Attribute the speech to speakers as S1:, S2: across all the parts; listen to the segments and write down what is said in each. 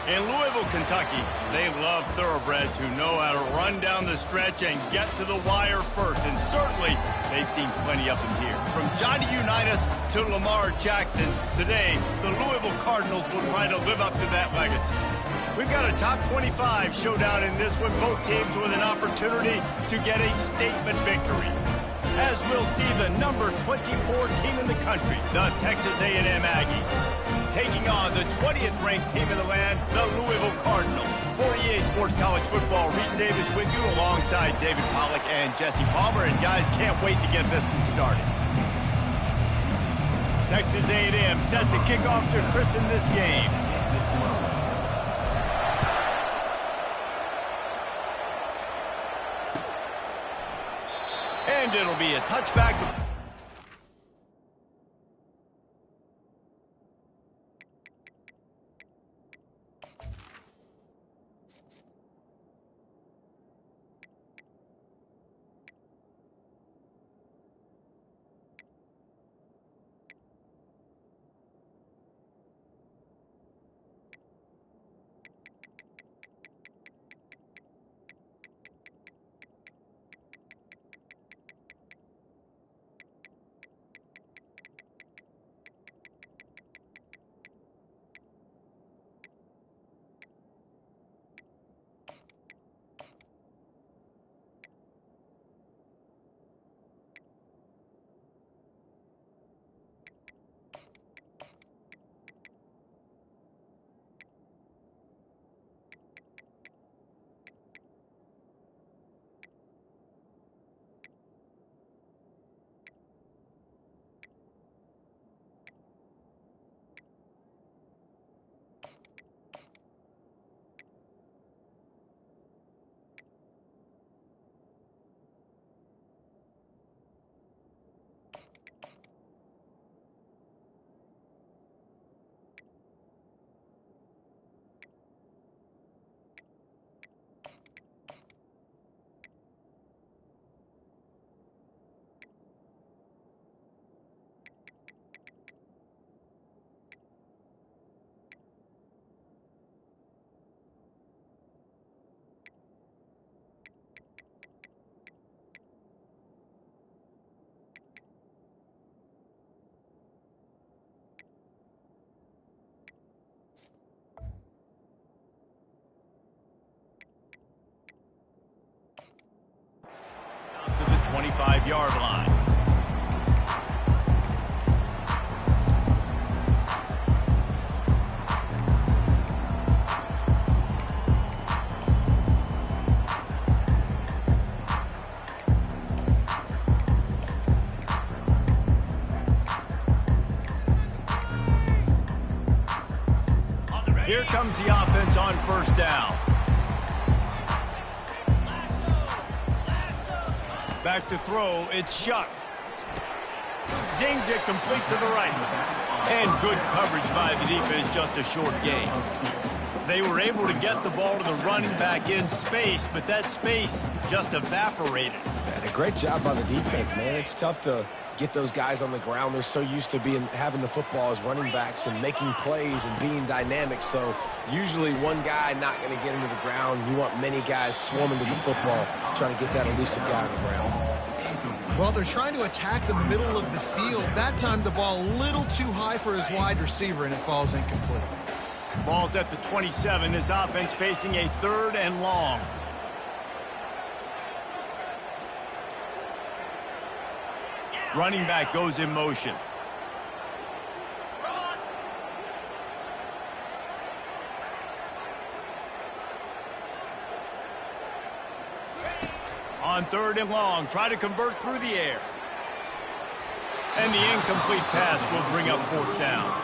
S1: In Louisville, Kentucky, they love thoroughbreds who know how to run down the stretch and get to the wire first. And certainly, they've seen plenty of them here. From Johnny Unitas to Lamar Jackson, today, the Louisville Cardinals will try to live up to that legacy. We've got a top 25 showdown in this one, both teams with an opportunity to get a statement victory. As we'll see the number 24 team in the country, the Texas A&M Aggies, taking on the 20th ranked team in the land, the Louisville Cardinals. For EA Sports College Football, Reese Davis with you alongside David Pollack and Jesse Palmer. And guys, can't wait to get this one started. Texas A&M set to kick off to christen this game. And it'll be a touchback. To the 25-yard line. Here comes the offense on first down. Back to throw, it's Shuck. Zings it complete to the right. And good coverage by the defense, just a short gain. They were able to get the ball to the running back in space, but that space just evaporated.
S2: And a great job by the defense, man. It's tough to get those guys on the ground. They're so used to having the football as running backs and making plays and being dynamic. So usually one guy not going to get him to the ground. You want many guys swarming to the football, trying to get that elusive guy on the ground.
S3: Well, they're trying to attack the middle of the field. That time the ball a little too high for his wide receiver, and it falls incomplete.
S1: Ball's at the 27. This offense facing a 3rd and long. Running back goes in motion. On 3rd and long, try to convert through the air. And the incomplete pass will bring up 4th down.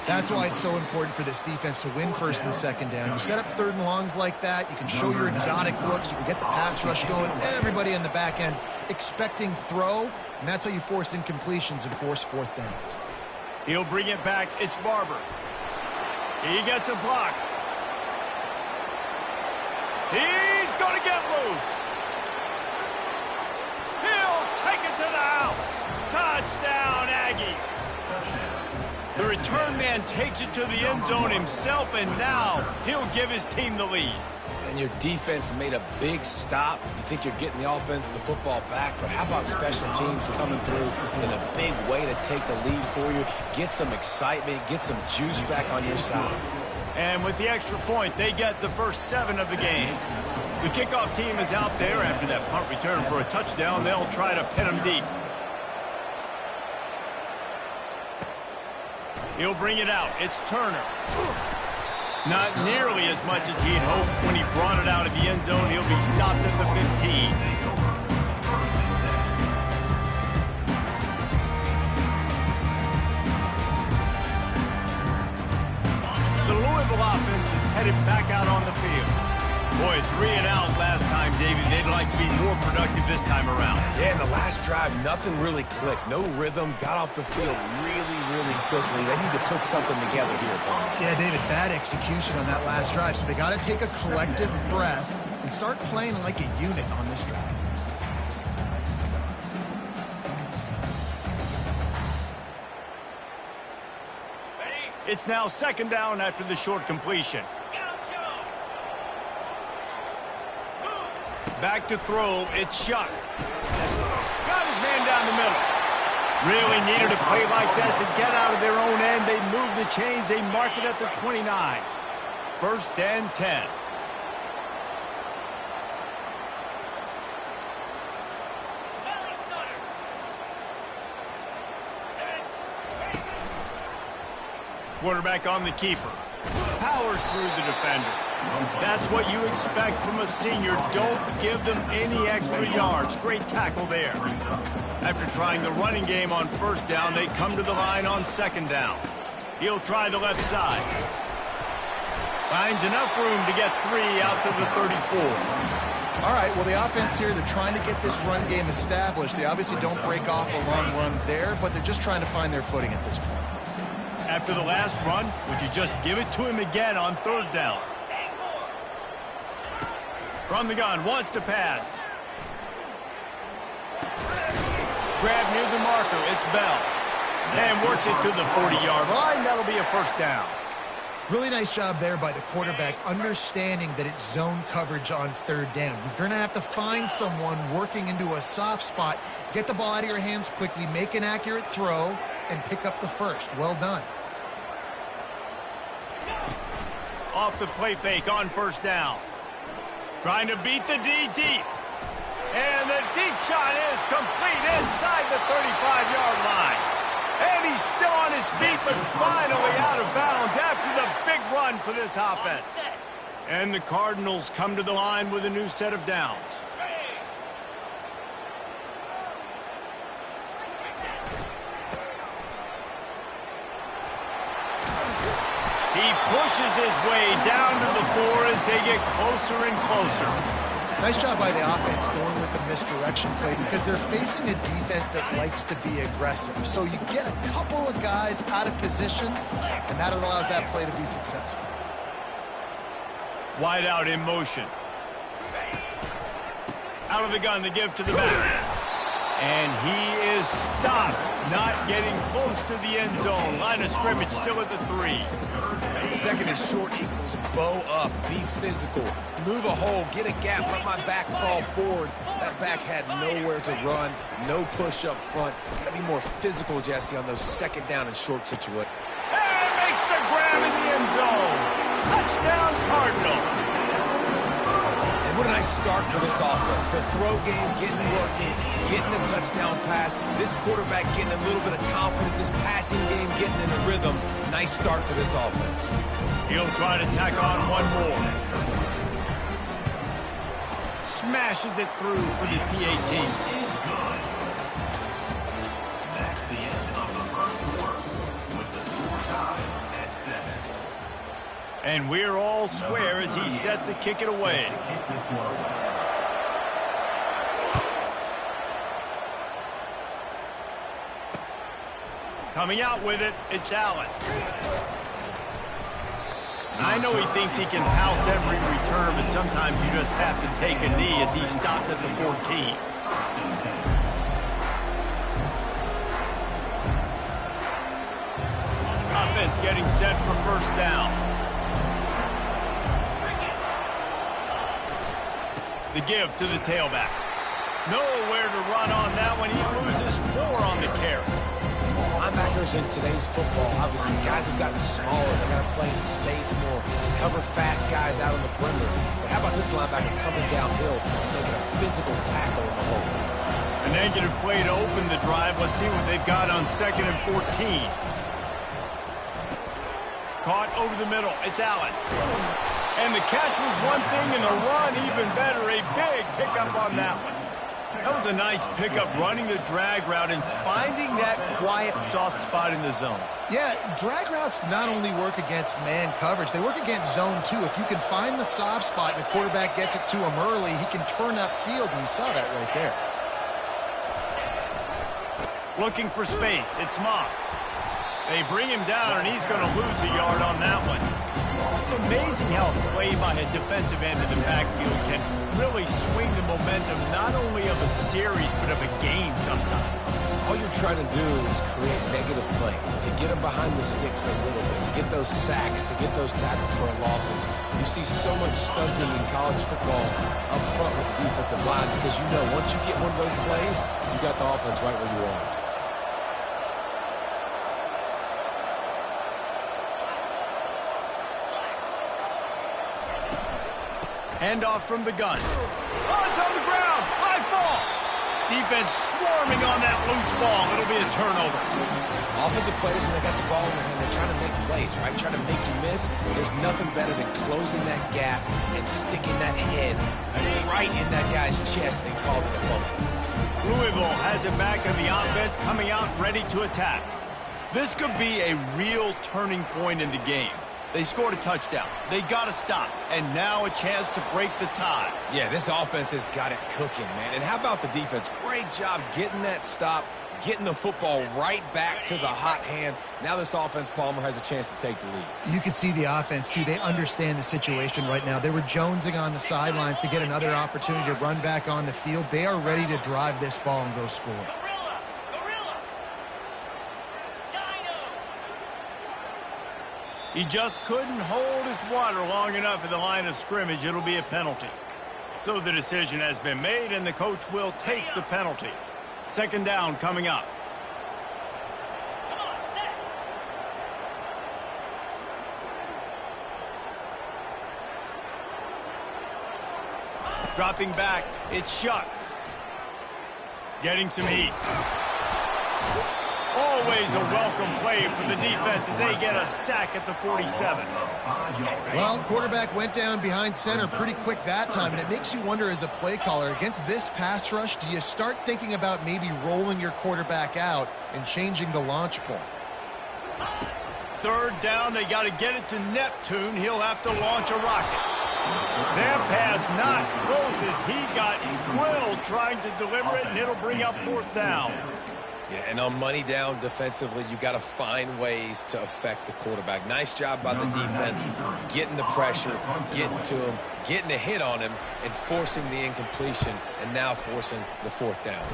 S3: That's why it's so important for this defense to win 1st and 2nd down. You set up 3rd and longs like that, you can show your exotic looks, you can get the pass rush going, everybody in the back end expecting throw, and that's how you force incompletions and force 4th downs.
S1: He'll bring it back. It's Barber. He gets a block. He's going to get loose. He'll take it to the house. Touchdown, Aggie. The return man takes it to the end zone himself, and now he'll give his team the lead.
S2: And your defense made a big stop. You think you're getting the offense the football back, but how about special teams coming through in a big way to take the lead for you, get some excitement, get some juice back on your side.
S1: And with the extra point, they get the first 7 of the game. The kickoff team is out there after that punt return for a touchdown. They'll try to pin them deep. He'll bring it out. It's Turner. Not nearly as much as he'd hoped. When he brought it out of the end zone, he'll be stopped at the 15. The Louisville offense is headed back out on the field. Boy, 3 and out last time, David. They'd like to be more productive this time around.
S2: Yeah, in the last drive, nothing really clicked. No rhythm, got off the field really, really quickly. They need to put something together here, Tony.
S3: Yeah, David, bad execution on that last drive, so they got to take a collective breath and start playing like a unit on this drive.
S1: It's now 2nd down after the short completion. Back to throw, it's Shuck. Got his man down the middle. Really needed a play like that to get out of their own end. They move the chains, they mark it at the 29. 1st and 10. Quarterback on the keeper. Powers through the defender. That's what you expect from a senior. Don't give them any extra yards. Great tackle there. After trying the running game on 1st down, they come to the line on 2nd down. He'll try the left side. Finds enough room to get 3 out to the 34.
S3: All right, well, the offense here, they're trying to get this run game established. They obviously don't break off a long run there, but they're just trying to find their footing at this point.
S1: After the last run, would you just give it to him again on 3rd down? From the gun, wants to pass. Grab near the marker, it's Bell. And works it to the 40-yard line. That'll be a 1st down.
S3: Really nice job there by the quarterback, understanding that it's zone coverage on 3rd down. You're going to have to find someone working into a soft spot, get the ball out of your hands quickly, make an accurate throw, and pick up the 1st. Well done.
S1: Off the play fake on 1st down. Trying to beat the D deep. And the deep shot is complete inside the 35-yard line. And he's still on his feet, but finally out of bounds after the big run for this offense. And the Cardinals come to the line with a new set of downs. He pushes his way down to the 4 as they get closer and closer.
S3: Nice job by the offense going with the misdirection play because they're facing a defense that likes to be aggressive. So you get a couple of guys out of position, and that allows that play to be successful.
S1: Wide out in motion. Out of the gun to give to the back. And he is stopped, not getting close to the end zone. Line of scrimmage still at the 3.
S2: 2nd and short equals bow up, be physical, move a hole, get a gap, let my back fall forward. That back had nowhere to run, no push up front. Got to be more physical, Jesse, on those 2nd down and short situations.
S1: And makes the grab in the end zone. Touchdown, Cardinals.
S2: And what a nice start for this offense. The throw game getting working, getting the touchdown pass. This quarterback getting a little bit of confidence. This passing game getting in a rhythm. Nice start for this offense.
S1: He'll try to tack on one more. smashes it through for the PAT. And we're all square as he's set to kick it away. Coming out with it, it's Allen. I know he thinks he can house every return, but sometimes you just have to take a knee as he stopped at the 14. Offense getting set for first down. The give to the tailback. Nowhere to run on that one. He loses 4 on the carry.
S2: Linebackers in today's football, obviously, guys have gotten smaller. They got to play in space more, cover fast guys out on the perimeter. But how about this linebacker coming downhill, making a physical tackle in the hole?
S1: A negative play to open the drive. Let's see what they've got on 2nd and 14. Caught over the middle. It's Allen. And the catch was one thing, and the run even better. A big pickup on that one. That was a nice pickup, running the drag route and finding that quiet, soft spot in the zone.
S3: Yeah, drag routes not only work against man coverage, they work against zone too. If you can find the soft spot and the quarterback gets it to him early, he can turn upfield, and you saw that right there.
S1: Looking for space. It's Moss. They bring him down, and he's going to lose a yard on that one. It's amazing how a play by a defensive end in the backfield can really swing the momentum not only of a series but of a game sometimes.
S2: All you're trying to do is create negative plays, to get them behind the sticks a little bit, to get those sacks, to get those tackles for losses. You see so much stunting in college football up front with the defensive line because you know once you get one of those plays, you got the offense right where you want it.
S1: Handoff from the gun. Oh, it's on the ground. High ball. Defense swarming on that loose ball. It'll be a turnover.
S2: Offensive players, when they got the ball in their hand, they're trying to make plays, right? Trying to make you miss. There's nothing better than closing that gap and sticking that head right in that guy's chest and causing a fumble.
S1: Louisville has it back in the offense, coming out ready to attack. This could be a real turning point in the game. They scored a touchdown. They got to stop. And now a chance to break the tie.
S2: Yeah, this offense has got it cooking, man. And how about the defense? Great job getting that stop, getting the football right back to the hot hand. Now this offense, Palmer, has a chance to take the lead.
S3: You can see the offense, too. They understand the situation right now. They were jonesing on the sidelines to get another opportunity to run back on the field. They are ready to drive this ball and go score.
S1: He just couldn't hold his water long enough at the line of scrimmage. It'll be a penalty. So the decision has been made, and the coach will take the penalty. 2nd down coming up. Dropping back, it's Shuck. Getting some heat. Always a welcome play for the defense as they get a sack at the 47.
S3: Well, quarterback went down behind center pretty quick that time, and it makes you wonder as a play caller, against this pass rush, do you start thinking about maybe rolling your quarterback out and changing the launch point?
S1: 3rd down, they got to get it to Neptune. He'll have to launch a rocket. That pass not close as he got drilled trying to deliver it, and it'll bring up 4th down.
S2: Yeah, and on money down defensively, you got to find ways to affect the quarterback. Nice job by the defense, getting the pressure, getting to him, getting a hit on him, and forcing the incompletion, and now forcing the 4th down.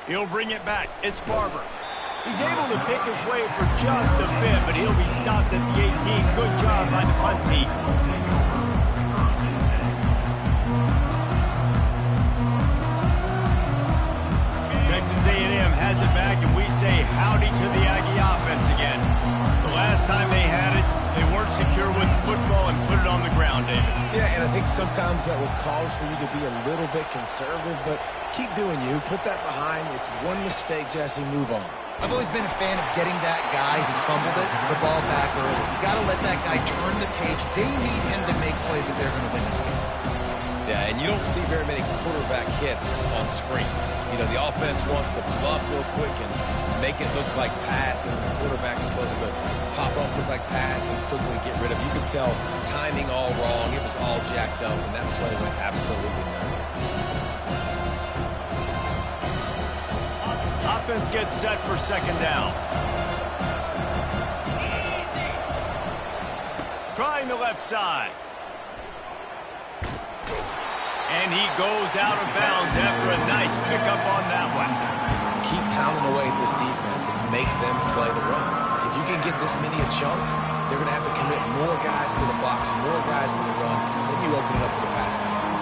S1: He'll bring it back. It's Barber. He's able to pick his way for just a bit, but he'll be stopped at the 18. Good job by the punt team. Texas A&M has it back, and we say howdy to the Aggie offense again. The last time they had it, they weren't secure with the football and put it on the ground, David.
S2: Yeah, and I think sometimes that will cause for you to be a little bit conservative, but keep doing you. Put that behind. It's one mistake, Jesse. Move on.
S3: I've always been a fan of getting that guy who fumbled it, the ball back early. You got to let that guy turn the page. They need him to make plays if they're going to win this game.
S2: Yeah, and you don't see very many quarterback hits on screens. You know, the offense wants to bluff real quick and make it look like pass, and the quarterback's supposed to pop up, look like pass, and quickly get rid of. You could tell timing all wrong. It was all jacked up, and that play went absolutely nowhere.
S1: Offense gets set for second down. Trying the left side. And he goes out of bounds after a nice pickup on that one.
S2: Keep pounding away at this defense and make them play the run. If you can get this many a chunk, they're going to have to commit more guys to the box, more guys to the run. Then you open it up for the passing game.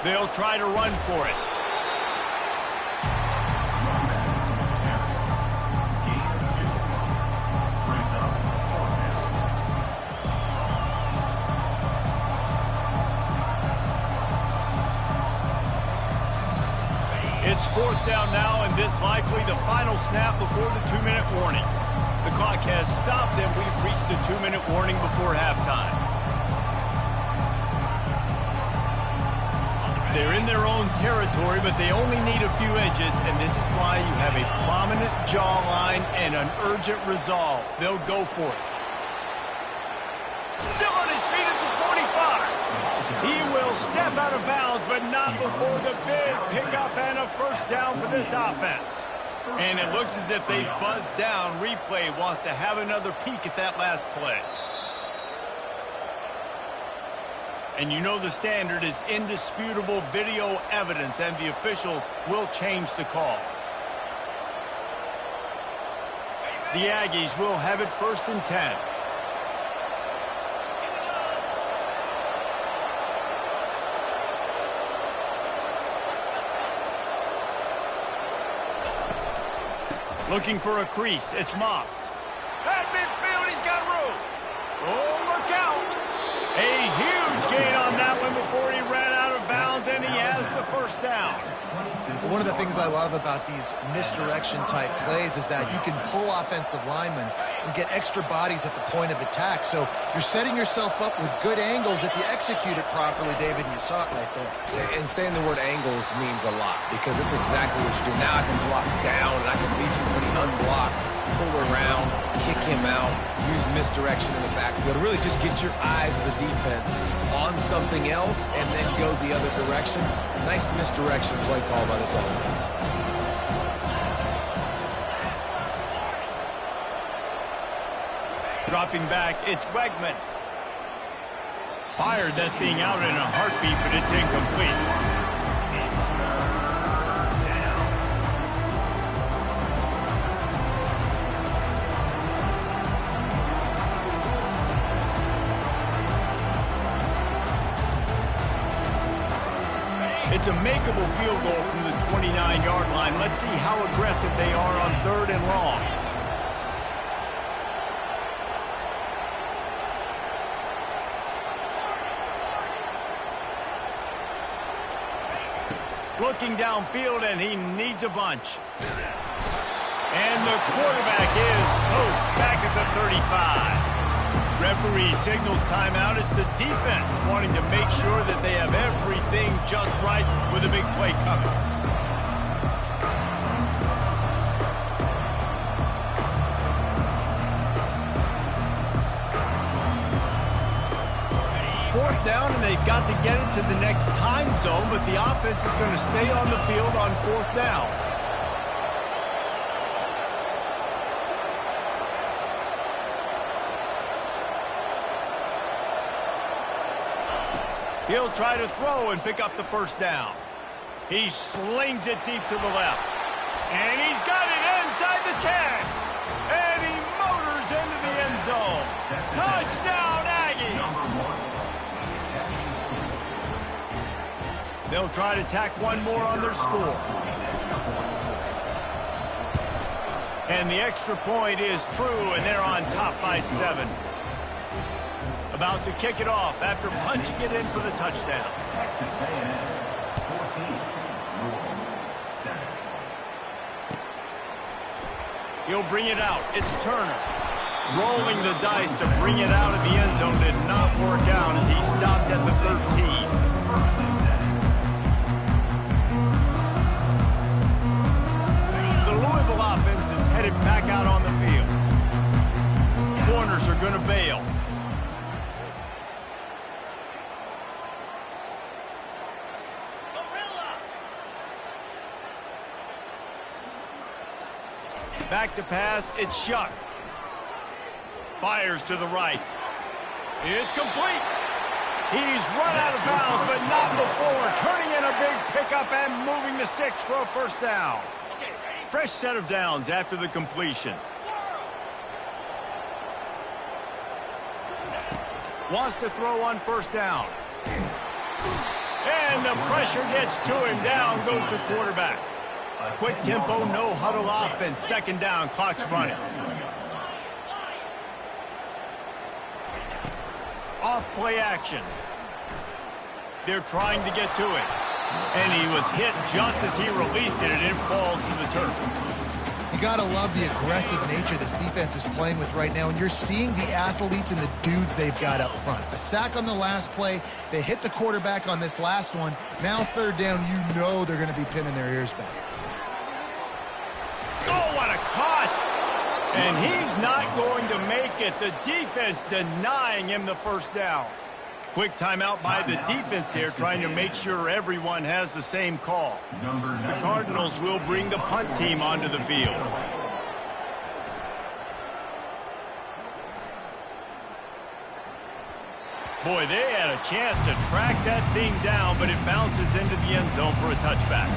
S1: They'll try to run for it. It's fourth down now, and this likely the final snap before the 2-minute warning. The clock has stopped, and we've reached the 2-minute warning before halftime. They're in their own territory, but they only need a few inches, and this is why you have a prominent jawline and an urgent resolve. They'll go for it. Still on his feet at the 45. He will step out of bounds, but not before the big pickup and a first down for this offense. And it looks as if they've buzzed down. Replay wants to have another peek at that last play. And you know the standard is indisputable video evidence, and the officials will change the call. The Aggies will have it 1st and 10. Looking for a crease. It's Moss. At midfield, he's got room. Oh, look out. A huge gain on that one before he ran out of bounds, and he has the first down.
S3: One of the things I love about these misdirection-type plays is that you can pull offensive linemen and get extra bodies at the point of attack. So you're setting yourself up with good angles if you execute it properly, David, and you saw it right there.
S2: And saying the word angles means a lot because it's exactly what you do. Now I can block down, and I can leave somebody unblocked, pull around, kick him out, use misdirection in the backfield. Really just get your eyes as a defense on something else and then go the other direction. Nice misdirection play call by this offense.
S1: Dropping back, it's Wegman. Fired that thing out in a heartbeat, but it's incomplete. It's a makeable field goal from the 29-yard line. Let's see how aggressive they are on 3rd and long. Looking downfield, and he needs a bunch. And the quarterback is toast back at the 35. Referee signals timeout. It's the defense wanting to make sure that they have everything just right with a big play coming. Fourth down, and they've got to get it to the next time zone, but the offense is going to stay on the field on 4th down. He'll try to throw and pick up the first down. He slings it deep to the left. And he's got it inside the 10. And he motors into the end zone. Touchdown, Aggie! They'll try to tack one more on their score. And the extra point is true, and they're on top by 7. About to kick it off after punching it in for the touchdown. He'll bring it out. It's Turner. Rolling the dice to bring it out of the end zone did not work out as he stopped at the 13. The Louisville offense is headed back out on the field. Corners are going to bail. Back to pass, it's Shuck. Fires to the right. It's complete. He's run out of bounds, but not before. Turning in a big pickup and moving the sticks for a first down. Fresh set of downs after the completion. Wants to throw on first down. And the pressure gets to him. Down goes the quarterback. Quick tempo, no huddle offense. Second down, clock's running. Off play action. They're trying to get to it. And he was hit just as he released it, and it falls to the turf.
S3: You got to love the aggressive nature this defense is playing with right now, and you're seeing the athletes and the dudes they've got up front. A sack on the last play. They hit the quarterback on this last one. Now third down, you know they're going to be pinning their ears back.
S1: Oh, what a cut! And he's not going to make it. The defense denying him the first down. Quick timeout by the defense here, trying to make sure everyone has the same call. The Cardinals will bring the punt team onto the field. Boy, they had a chance to track that thing down, but it bounces into the end zone for a touchback.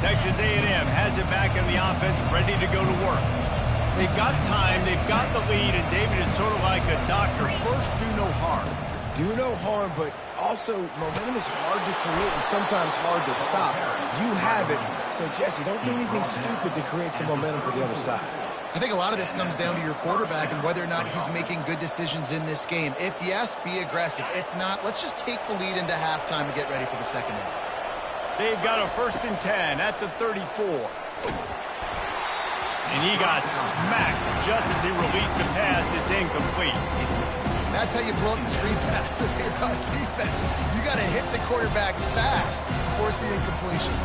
S1: Texas A&M has it back in the offense, ready to go to work. They've got time, they've got the lead, and David is sort of like a doctor. First, do no harm.
S2: Do no harm, but also momentum is hard to create and sometimes hard to stop. You have it, so Jesse, don't do anything stupid to create some momentum for the other side.
S3: I think a lot of this comes down to your quarterback and whether or not he's making good decisions in this game. If yes, be aggressive. If not, let's just take the lead into halftime and get ready for the second half.
S1: They've got a 1st and 10 at the 34. And he got smacked just as he released the pass. It's incomplete.
S3: That's how you blow up the screen pass if you're on defense. You got to hit the quarterback fast to force the incompletion.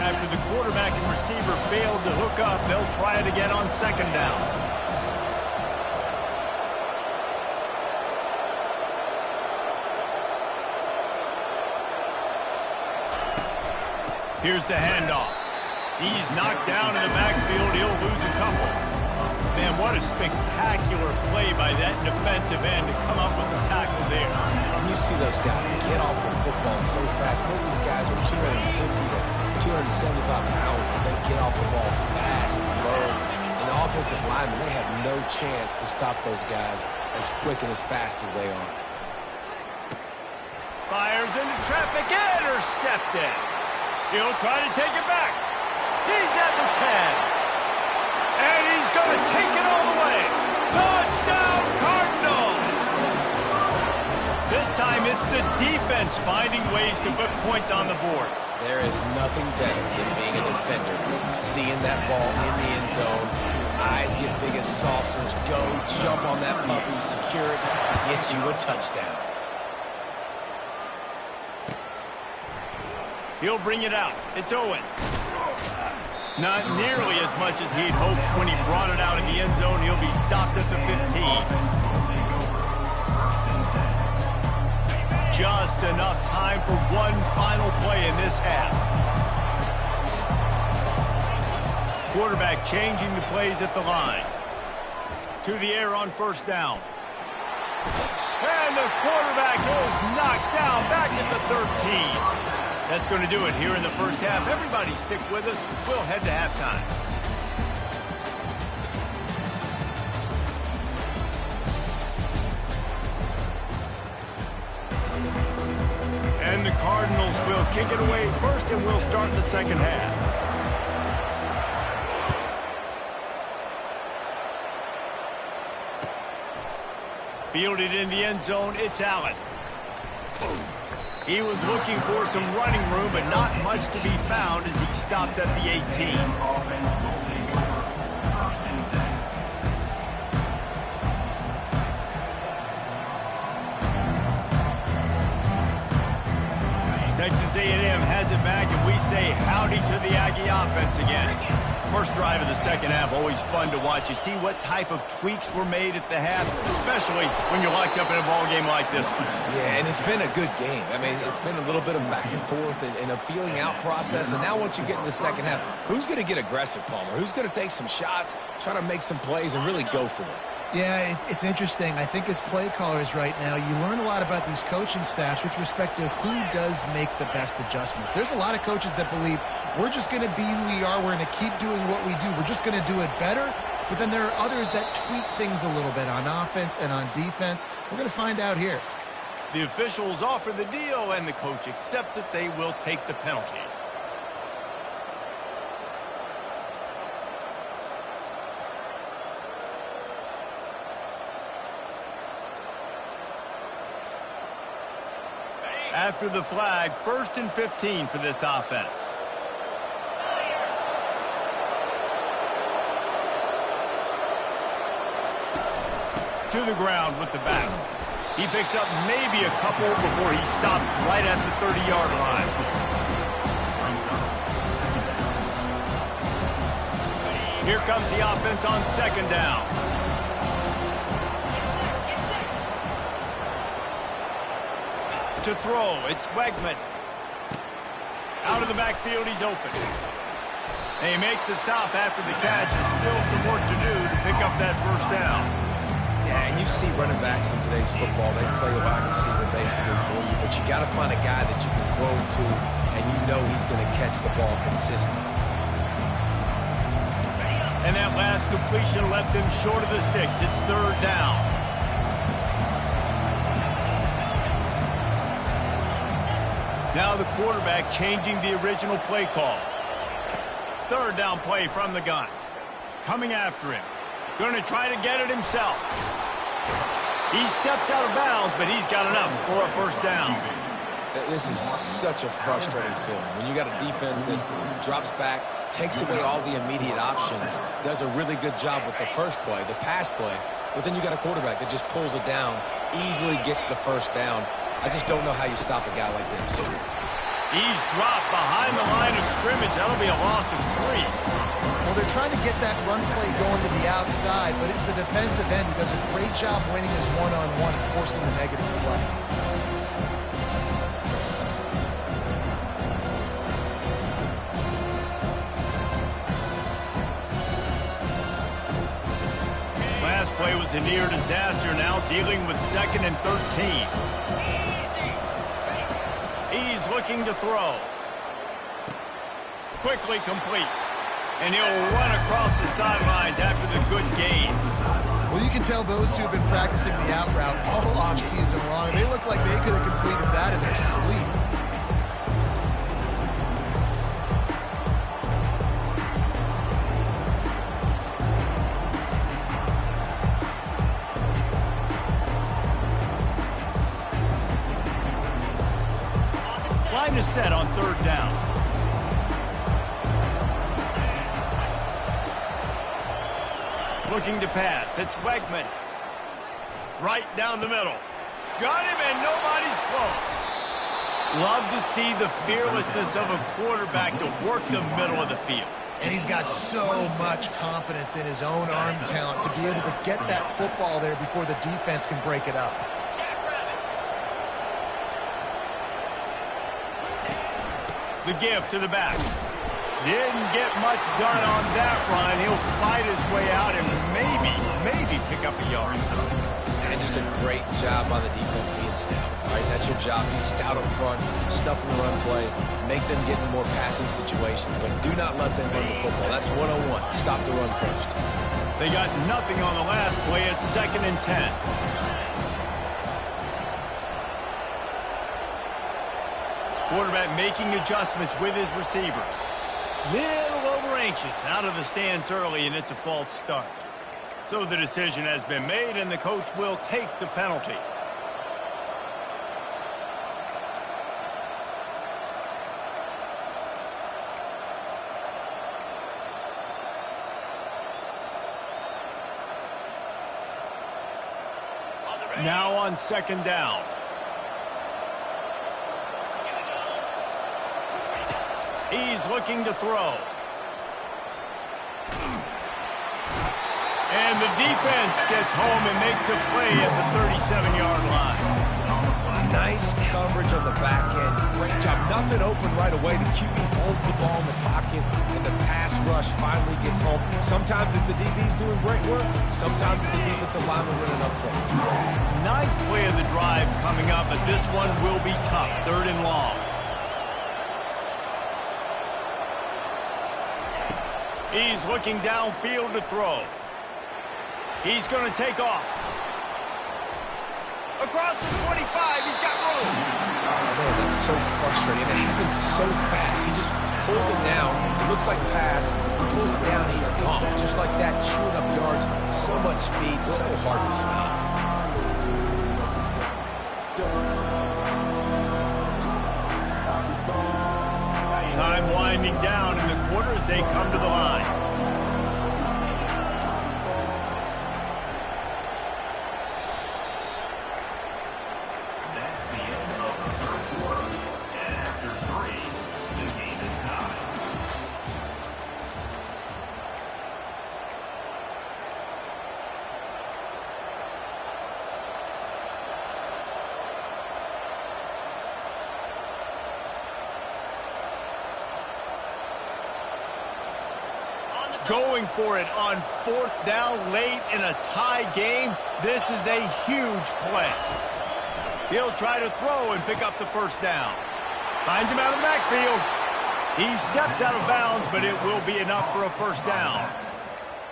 S1: After the quarterback and receiver failed to hook up, they'll try it again on second down. Here's the handoff. He's knocked down in the backfield. He'll lose a couple. Man, what a spectacular play by that defensive end to come up with the tackle there.
S2: And you see those guys get off the football so fast. Most of these guys are 250 to 275 pounds, but they get off the ball fast, low. And the offensive linemen, they have no chance to stop those guys as quick and as fast as they are.
S1: Fires into traffic, intercepted. He'll try to take it back. He's at the 10. And he's going to take it all the way. Touchdown, Cardinals! This time it's the defense finding ways to put points on the board.
S2: There is nothing better than being a defender. Seeing that ball in the end zone, eyes get big as saucers, go jump on that puppy, secure it, get you a touchdown.
S1: He'll bring it out. It's Owens. Not nearly as much as he'd hoped when he brought it out in the end zone. He'll be stopped at the 15. Just enough time for one final play in this half. Quarterback changing the plays at the line. To the air on first down. And the quarterback is knocked down back at the 13. That's going to do it here in the first half. Everybody stick with us. We'll head to halftime. And the Cardinals will kick it away first, and we'll start the second half. Fielded in the end zone, it's Allen. He was looking for some running room, but not much to be found as he stopped at the 18. Texas A&M has it back, and we say howdy to the Aggie offense again. First drive of the second half, always fun to watch. You see what type of tweaks were made at the half, especially when you're locked up in a ball game like this one.
S2: Yeah, and it's been a good game. I mean, it's been a little bit of back and forth and a feeling out process. And now once you get in the second half, who's going to get aggressive, Palmer? Who's going to take some shots, try to make some plays, and really go for it?
S3: Yeah, it's interesting. I think as play callers right now, you learn a lot about these coaching staffs with respect to who does make the best adjustments. There's a lot of coaches that believe we're just going to be who we are. We're going to keep doing what we do. We're just going to do it better. But then there are others that tweak things a little bit on offense and on defense. We're going to find out here.
S1: The officials offer the deal, and the coach accepts it. They will take the penalty. After the flag, 1st and 15 for this offense. To the ground with the back. He picks up maybe a couple before he stopped right at the 30-yard line. Here comes the offense on second down. To throw, it's Wegman. Out of the backfield, he's open. They make the stop after the catch, and still some work to do to pick up that first down.
S2: Yeah, and you see running backs in today's football, they play a wide receiver basically for you, but you got to find a guy that you can throw it to, and you know he's going to catch the ball consistently.
S1: And that last completion left them short of the sticks. It's third down. Now the quarterback changing the original play call. Third down play from the gun. Coming after him. Going to try to get it himself. He steps out of bounds, but he's got enough for a first down.
S2: This is such a frustrating feeling. When you got a defense that drops back, takes away all the immediate options, does a really good job with the first play, the pass play, but then you got a quarterback that just pulls it down, easily gets the first down. I just don't know how you stop a guy like this.
S1: He's dropped behind the line of scrimmage. That'll be a loss of 3.
S3: Well, they're trying to get that run play going to the outside, but it's the defensive end who does a great job winning his one-on-one and forcing the negative play.
S1: Last play was a near disaster, now dealing with 2nd and 13. He's looking to throw. Quickly complete. And he'll run across the sidelines after the good gain.
S3: Well, you can tell those two have been practicing the out route all offseason long. They look like they could have completed that in their sleep.
S1: Line is set on third down. Looking to pass. It's Wegman. Right down the middle. Got him, and nobody's close. Love to see the fearlessness of a quarterback to work the middle of the field.
S3: And he's got so much confidence in his own arm talent to be able to get that football there before the defense can break it up.
S1: The give to the back. Didn't get much done on that run. He'll fight his way out and maybe pick up a yard.
S2: And just a great job on the defense being stout. All right, that's your job. Be stout up front, stuff in the run play, make them get in more passing situations, but do not let them run the football. That's 101. Stop the run first.
S1: They got nothing on the last play. It's 2nd and 10. Quarterback making adjustments with his receivers. Little over anxious, out of the stands early, and it's a false start. So the decision has been made, and the coach will take the penalty. Now on second down. He's looking to throw. And the defense gets home and makes a play at the 37-yard line.
S2: Nice coverage on the back end. Great job. Nothing open right away. The QB holds the ball in the pocket, and the pass rush finally gets home. Sometimes it's the DBs doing great work. Sometimes it's the defensive lineman running up front.
S1: Ninth play of the drive coming up, but this one will be tough. 3rd and long. He's looking downfield to throw. He's going to take off. Across the 25, he's got room.
S2: Oh, man, that's so frustrating. It happens so fast. He just pulls it down. It looks like pass. He pulls it down, and he's gone. Just like that, chewing up yards. So much speed, so hard to stop.
S1: Time winding down in the quarter as they come to the line. Going for it on 4th down late in a tie game. This is a huge play. He'll try to throw and pick up the first down. Finds him out of the backfield. He steps out of bounds, but it will be enough for a first down.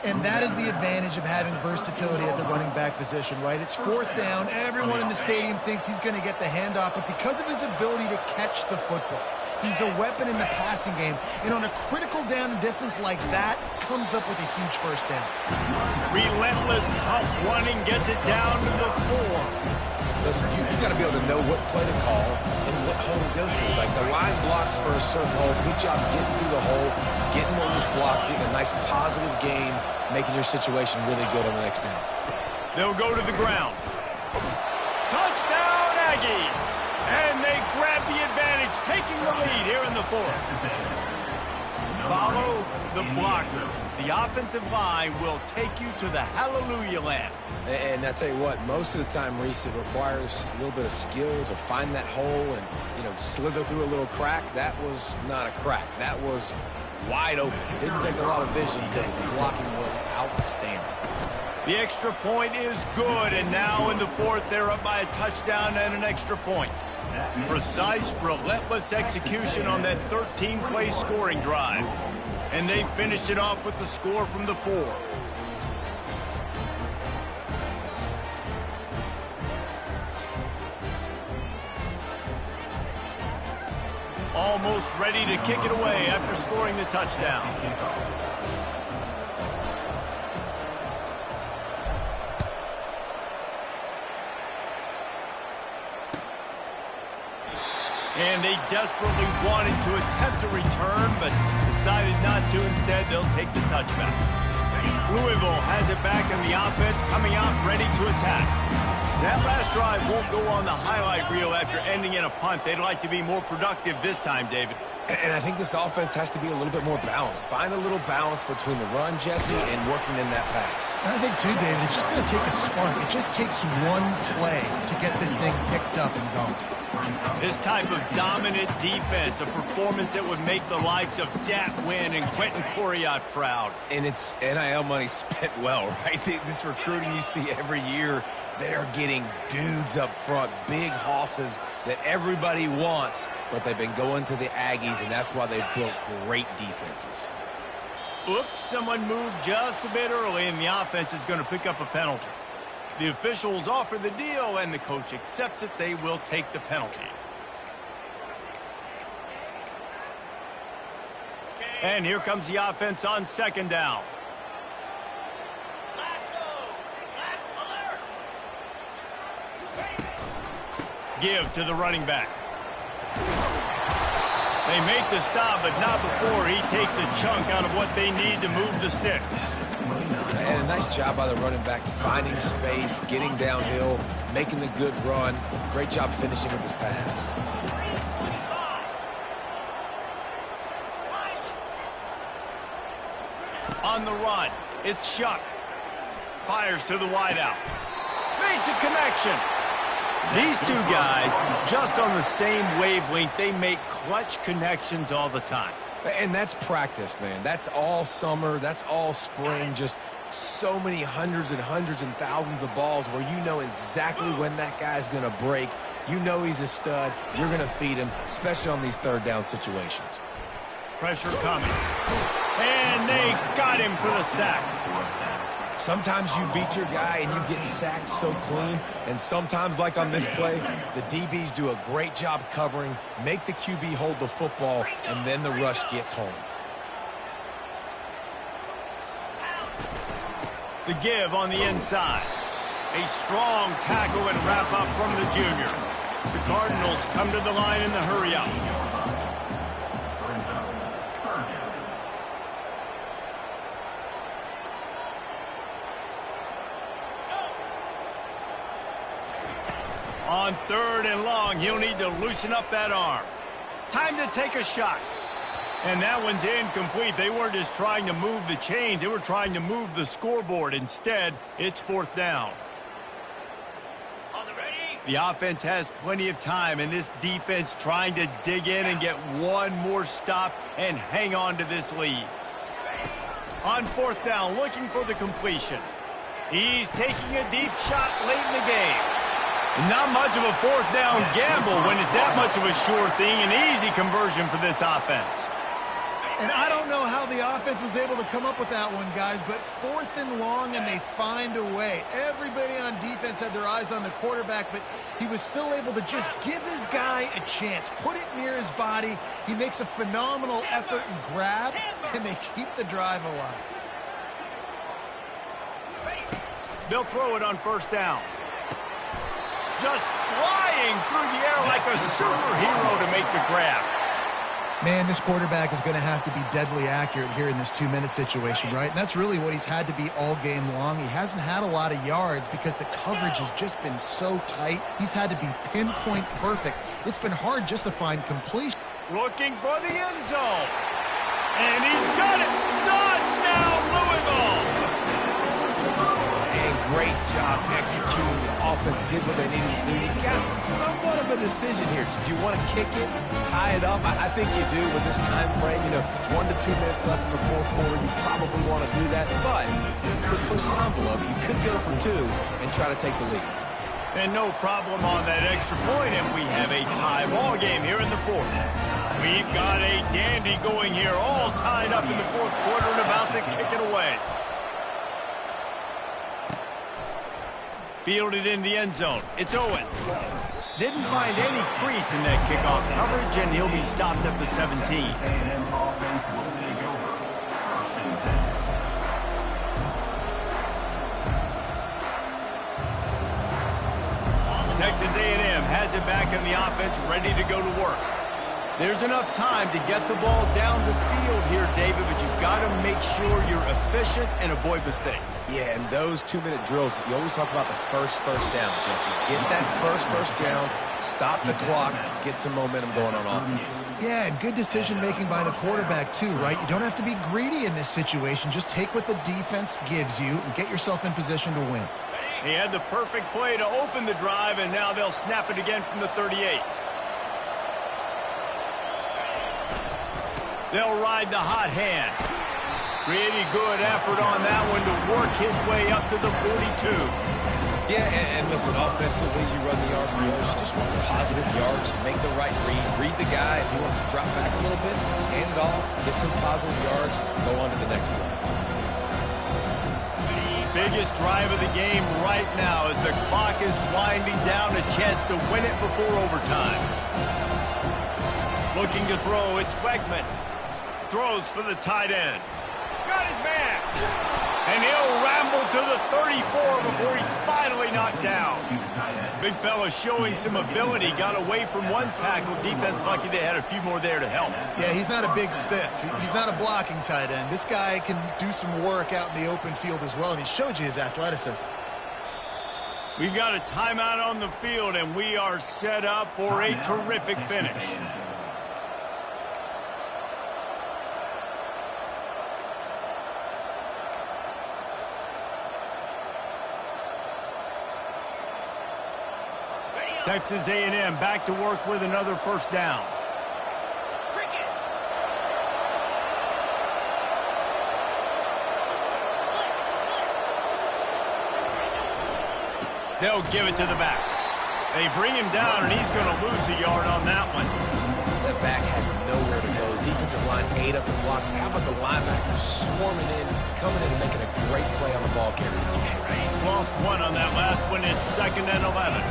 S3: And that is the advantage of having versatility at the running back position, right? It's 4th down. Everyone in the stadium thinks he's going to get the handoff, but because of his ability to catch the football, he's a weapon in the passing game. And on a critical down distance like that, comes up with a huge first down.
S1: Relentless, tough running, gets it down to the 4.
S2: Listen, you got to be able to know what play to call and what hole to go through. Like the line blocks for a certain hole. Good job getting through the hole, getting what was blocked, getting a nice positive gain, making your situation really good on the next down.
S1: They'll go to the ground. Touchdown, Aggies! And they grab the advantage, taking the lead here in the 4th. Follow the blocker. The offensive line will take you to the hallelujah land.
S2: And I tell you what, most of the time, Reese, it requires a little bit of skill to find that hole and, slither through a little crack. That was not a crack. That was wide open. Didn't take a lot of vision because the blocking was outstanding.
S1: The extra point is good, and now in the 4th, they're up by a touchdown and an extra point. Precise, relentless execution on that 13-play scoring drive. And they finished it off with the score from the 4. Almost ready to kick it away after scoring the touchdown. And they desperately wanted to attempt a return, but decided not to. Instead, they'll take the touchback. Louisville has it back in the offense, coming out ready to attack. That last drive won't go on the highlight reel after ending in a punt. They'd like to be more productive this time, David.
S2: And I think this offense has to be a little bit more balanced. Find a little balance between the run, Jesse, and working in that pass.
S3: And I think, too, David, it's just going to take a spark. It just takes one play to get this thing picked up and going.
S1: This type of dominant defense, a performance that would make the likes of Dat Wynn and Quentin Coriat proud.
S2: And it's NIL money spent well, right? This recruiting you see every year, they're getting dudes up front, big hosses that everybody wants, but they've been going to the Aggies, and that's why they've built great defenses.
S1: Oops, someone moved just a bit early, and the offense is going to pick up a penalty. The officials offer the deal, and the coach accepts it. They will take the penalty. And here comes the offense on second down. Give to the running back. They make the stop, but not before he takes a chunk out of what they need to move the sticks.
S2: And a nice job by the running back, finding space, getting downhill, making a good run. Great job finishing with his pads.
S1: On the run, it's Shuck. Fires to the wideout. Makes a connection. These two guys, just on the same wavelength, they make clutch connections all the time.
S2: And that's practice, man. That's all summer. That's all spring. Just so many hundreds and hundreds and thousands of balls where you know exactly when that guy's going to break. You know he's a stud. You're going to feed him, especially on these third down situations.
S1: Pressure coming. And they got him for the sack.
S2: Sometimes you beat your guy and you get sacked so clean, and sometimes, like on this play, the DBs do a great job covering, make the QB hold the football, and then the rush gets home.
S1: The give on the inside. A strong tackle and wrap up from the junior. The Cardinals come to the line in the hurry-up. On 3rd and long, he'll need to loosen up that arm. Time to take a shot. And that one's incomplete. They weren't just trying to move the chains. They were trying to move the scoreboard. Instead, it's 4th down. The offense has plenty of time, and this defense trying to dig in and get one more stop and hang on to this lead. On 4th down, looking for the completion. He's taking a deep shot late in the game. Not much of a 4th down gamble when it's that much of a sure thing, an easy conversion for this offense.
S3: And I don't know how the offense was able to come up with that one, guys, but 4th and long, and they find a way. Everybody on defense had their eyes on the quarterback, but he was still able to just give his guy a chance, put it near his body. He makes a phenomenal effort and grab, and they keep the drive alive.
S1: They'll throw it on 1st down. Just flying through the air like a superhero to make the grab.
S3: Man, this quarterback is going to have to be deadly accurate here in this 2-minute situation, right? And that's really what he's had to be all game long. He hasn't had a lot of yards because the coverage has just been so tight. He's had to be pinpoint perfect. It's been hard just to find completion.
S1: Looking for the end zone. And he's got it. Touchdown, Louisville.
S2: Great job executing. The offense did what they needed to do. You got somewhat of a decision here. Do you want to kick it, tie it up? I think you do with this time frame. You know, 1 to 2 minutes left in the 4th quarter. You probably want to do that, but you could push the envelope. You could go for 2 and try to take the lead.
S1: And no problem on that extra point, and we have a tie ball game here in the 4th. We've got a dandy going here, all tied up in the 4th quarter and about to kick it away. Fielded in the end zone. It's Owens. Didn't find any crease in that kickoff coverage, and he'll be stopped at the 17. Texas A&M has it back in the offense, ready to go to work. There's enough time to get the ball down the field here, David, but you've got to make sure you're efficient and avoid mistakes.
S2: Yeah, and those 2-minute drills, you always talk about the first down, Jesse. Get that first down, stop the clock, get some momentum going on offense.
S3: Yeah, and good decision-making by the quarterback, too, right? You don't have to be greedy in this situation. Just take what the defense gives you and get yourself in position to win.
S1: He had the perfect play to open the drive, and now they'll snap it again from the 38. They'll ride the hot hand. Pretty good effort on that one to work his way up to the 42.
S2: Yeah, and listen, offensively, you run the RPOs, just want positive yards, make the right read the guy. If he wants to drop back a little bit, hand it off, get some positive yards, go on to the next play.
S1: Biggest drive of the game right now as the clock is winding down, a chance to win it before overtime. Looking to throw, it's Wegman. Throws for the tight end. Got his man. And he'll ramble to the 34 before he's finally knocked down. Big fella showing some ability. Got away from one tackle. Defense lucky they had a few more there to help.
S3: Yeah, he's not a big stiff. He's not a blocking tight end. This guy can do some work out in the open field as well, and he showed you his athleticism.
S1: We've got a timeout on the field, and we are set up for a terrific finish. Texas A&M back to work with another first down. They'll give it to the back. They bring him down, and he's going to lose a yard on that one.
S2: That back had nowhere to go. Defensive line ate up the blocks. How about the linebackers swarming in, coming in and making a great play on the ball carrier?
S1: Lost one on that last one. It's 2nd and 11.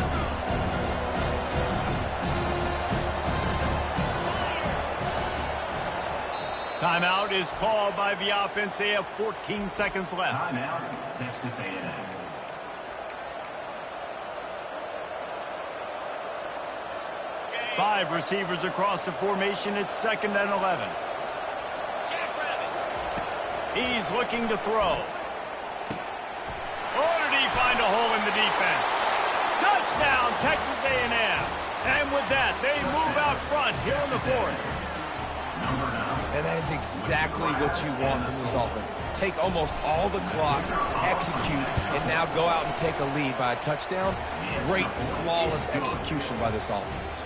S1: Timeout is called by the offense. They have 14 seconds left.
S4: Timeout, Texas A&M.
S1: Five receivers across the formation. It's 2nd and 11. He's looking to throw. Oh, did he find a hole in the defense? Touchdown, Texas A&M. And with that, they move out front here in the 4th.
S2: And that is exactly what you want from this offense. Take almost all the clock, execute, and now go out and take a lead by a touchdown. Great, flawless execution by this offense.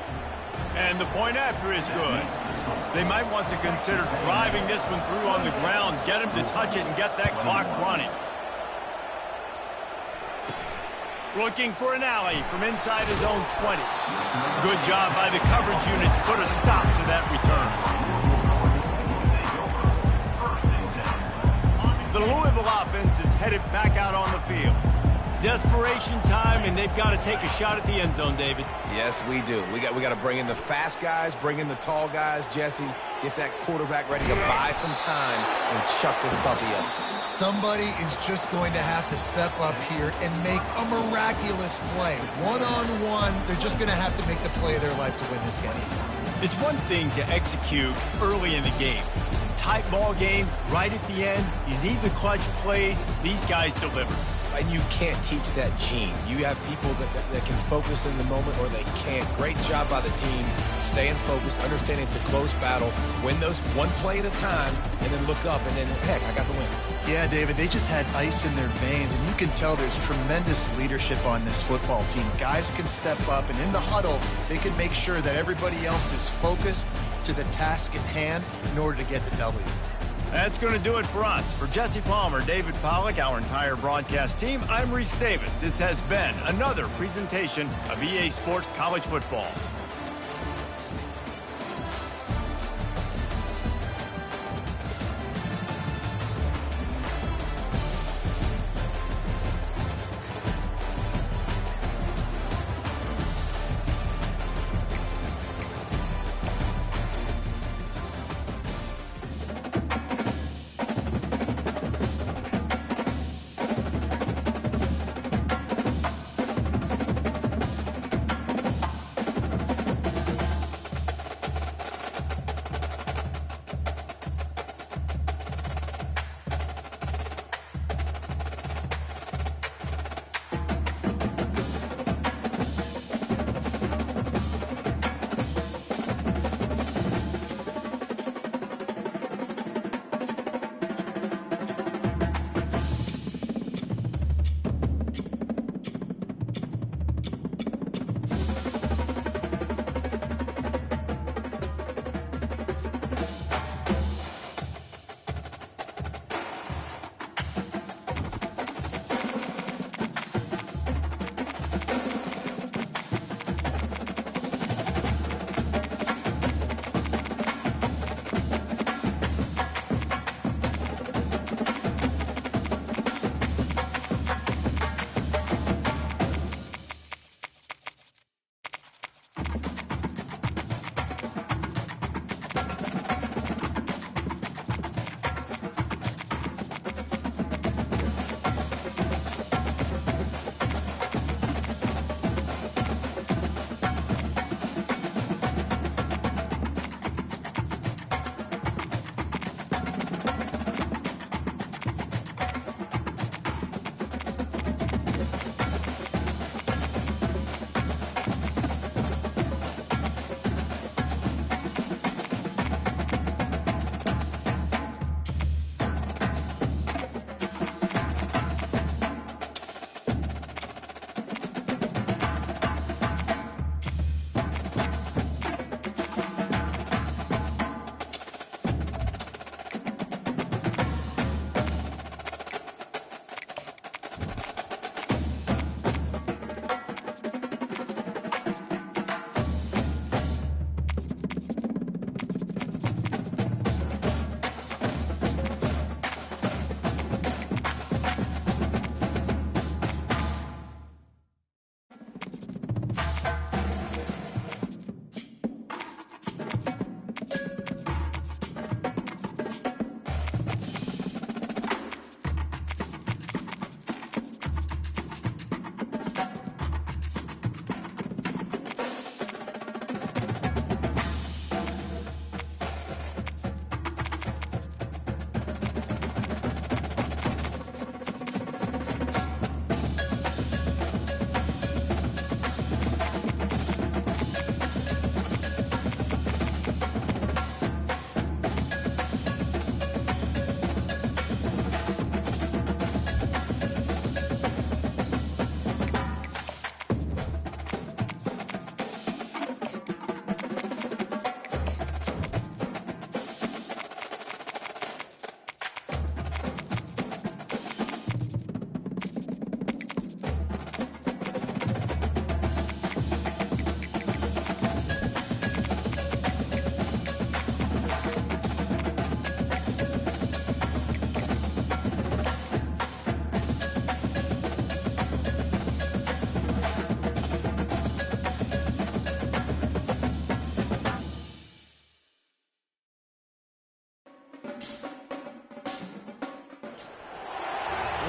S1: And the point after is good. They might want to consider driving this one through on the ground, get him to touch it, and get that clock running. Looking for an alley from inside his own 20. Good job by the coverage unit to put a stop to that return. The Louisville offense is headed back out on the field. Desperation time, and they've got to take a shot at the end zone, David.
S2: Yes, we do. We got to bring in the fast guys, bring in the tall guys. Jesse, get that quarterback ready to buy some time and chuck this puppy up.
S3: Somebody is just going to have to step up here and make a miraculous play. One-on-one, they're just going to have to make the play of their life to win this game.
S1: It's one thing to execute early in the game. Tight ball game, right at the end. You need the clutch plays. These guys deliver.
S2: And you can't teach that gene. You have people that can focus in the moment or they can't. Great job by the team, staying focused, understanding it's a close battle, win those one play at a time, and then look up, and then, heck, I got the win.
S3: Yeah, David, they just had ice in their veins, and you can tell there's tremendous leadership on this football team. Guys can step up, and in the huddle, they can make sure that everybody else is focused to the task at hand in order to get the W.
S1: That's going to do it for us. For Jesse Palmer, David Pollack, our entire broadcast team, I'm Reese Davis. This has been another presentation of EA Sports College Football.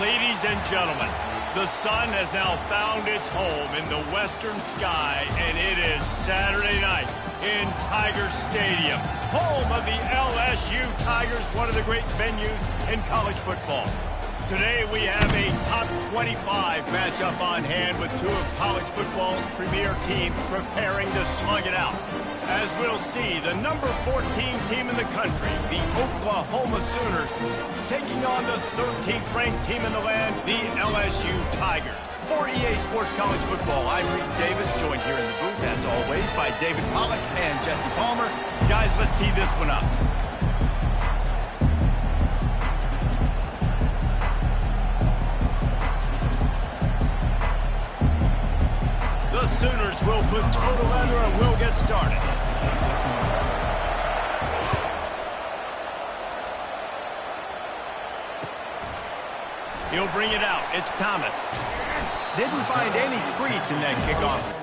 S1: Ladies and gentlemen, the sun has now found its home in the western sky, and it is Saturday night in Tiger Stadium, home of the LSU Tigers, one of the great venues in college football. Today we have a top 25 matchup on hand with two of college football's premier teams preparing to slug it out. As we'll see, the number 14 team in the country, the Oklahoma Sooners, taking on the 13th ranked team in the land, the LSU Tigers. For EA Sports College Football, I'm Reese Davis, joined here in the booth, as always, by David Pollack and Jesse Palmer. Guys, let's tee this one up. The Sooners will put total leather and we'll get started. He'll bring it out. It's Thomas. Didn't find any crease in that kickoff.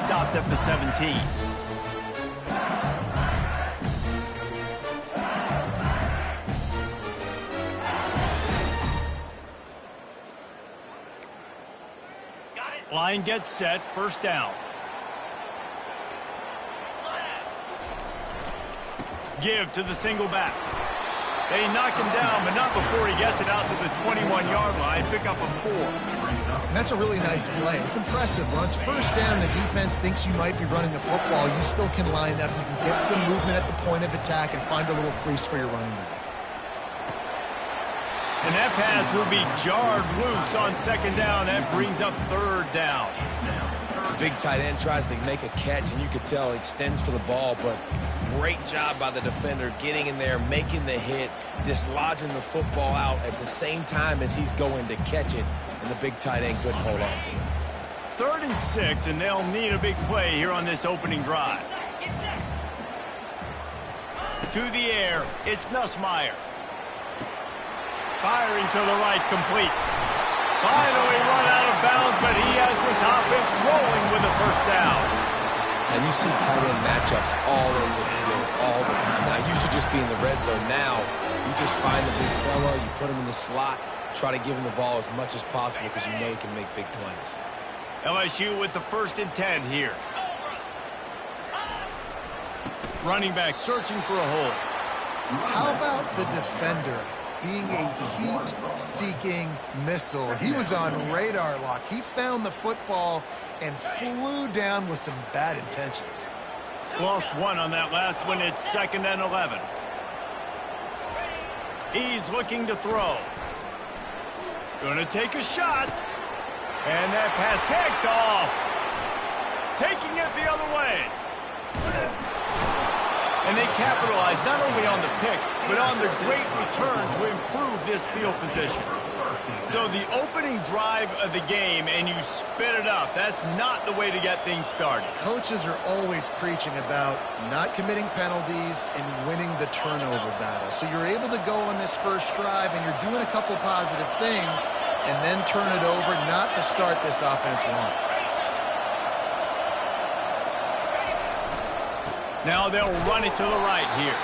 S1: Stopped at the 17. Line gets set, first down. Give to the single back. They knock him down, but not before he gets it out to the 21-yard line. Pick up a 4.
S3: And that's a really nice play. It's impressive. When it's first down, the defense thinks you might be running the football. You still can line up. You can get some movement at the point of attack and find a little crease for your running back.
S1: And that pass will be jarred loose on second down. That brings up third down.
S2: The big tight end tries to make a catch, and you could tell he extends for the ball, but great job by the defender getting in there, making the hit, dislodging the football out at the same time as he's going to catch it, and the big tight end couldn't hold on to it.
S1: 3rd and 6, and they'll need a big play here on this opening drive. To the air, it's Nussmeier. Firing to the right, complete. Finally run out of bounds, but he has this offense rolling with a first down.
S2: And you see tight end matchups all over the field all the time. Now, it used to just be in the red zone. Now, you just find the big fella, you put him in the slot, try to give him the ball as much as possible because you know he can make big plays.
S1: LSU with the 1st and 10 here. Running back searching for a hole.
S3: How about the defender being a heat-seeking missile? He was on radar lock. He found the football and flew down with some bad intentions.
S1: Lost one on that last one. It's 2nd and 11. He's looking to throw. Gonna take a shot. And that pass picked off. Taking it the other way. And they capitalized not only on the pick, but on the great return to improve this field position. So the opening drive of the game, and you spit it up. That's not the way to get things started.
S3: Coaches are always preaching about not committing penalties and winning the turnover battle. So you're able to go on this first drive, and you're doing a couple positive things, and then turn it over, not the start this offense wants.
S1: Now they'll run it to the right here.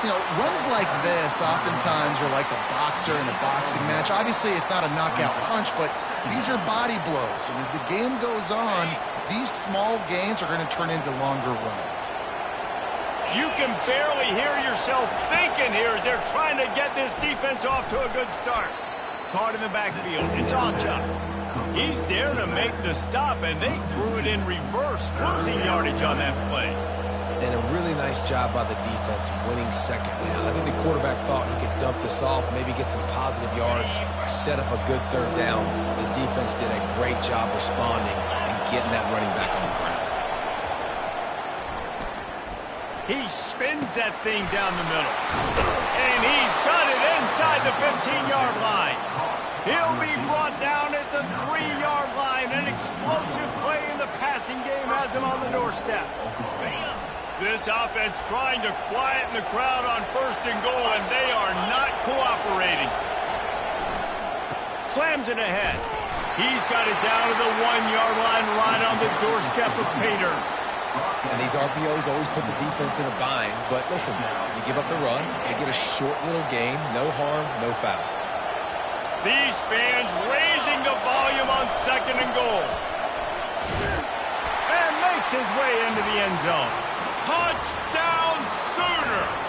S3: You know, runs like this oftentimes are like a boxer in a boxing match. Obviously, it's not a knockout punch, but these are body blows. And as the game goes on, these small gains are going to turn into longer runs.
S1: You can barely hear yourself thinking here as they're trying to get this defense off to a good start. Caught in the backfield. It's Ncaa. He's there to make the stop, and they threw it in reverse, losing yardage on that play.
S2: And a really nice job by the defense winning second down. I think the quarterback thought he could dump this off, maybe get some positive yards, set up a good third down. The defense did a great job responding and getting that running back on the ground.
S1: He spins that thing down the middle. And he's got it inside the 15-yard line. He'll be brought down at the 3-yard line. An explosive play in the passing game has him on the doorstep. This offense trying to quieten the crowd on 1st and goal, and they are not cooperating. Slams it ahead. He's got it down to the 1-yard line right on the doorstep of Pater.
S2: And these RPOs always put the defense in a bind. But listen, you give up the run, you get a short little gain, no harm, no foul.
S1: These fans raising the volume on 2nd and goal. And makes his way into the end zone. Touchdown Sooners!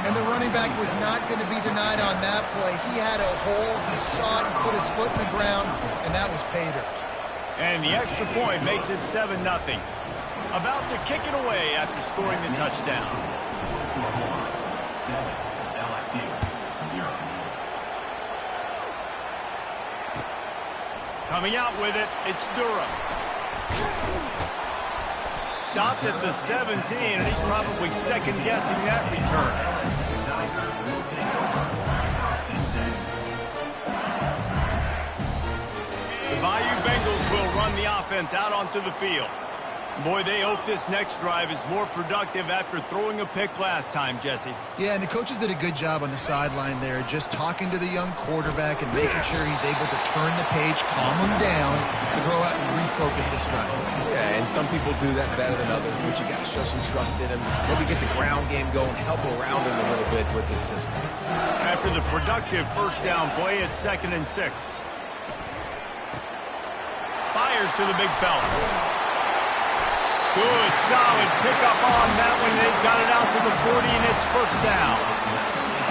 S3: And the running back was not going to be denied on that play. He had a hole, he saw it, he put his foot in the ground, and that was Pater.
S1: And the extra point makes it 7-0. About to kick it away after scoring the touchdown.
S4: 7, LSU, 0.
S1: Coming out with it, it's Durham. Stopped at the 17, and he's probably second-guessing that return. The Bayou Bengals will run the offense out onto the field. Boy, they hope this next drive is more productive after throwing a pick last time, Jesse.
S3: Yeah, and the coaches did a good job on the sideline there, just talking to the young quarterback and making sure he's able to turn the page, calm him down, to go out and refocus this drive.
S2: Yeah, and some people do that better than others, but you got to show some trust in him. Maybe get the ground game going, help around him a little bit with this system.
S1: After the productive first down play, it's 2nd and 6. Fires to the big fella. Good, solid pickup on that one. They've got it out to the 40, and it's 1st down.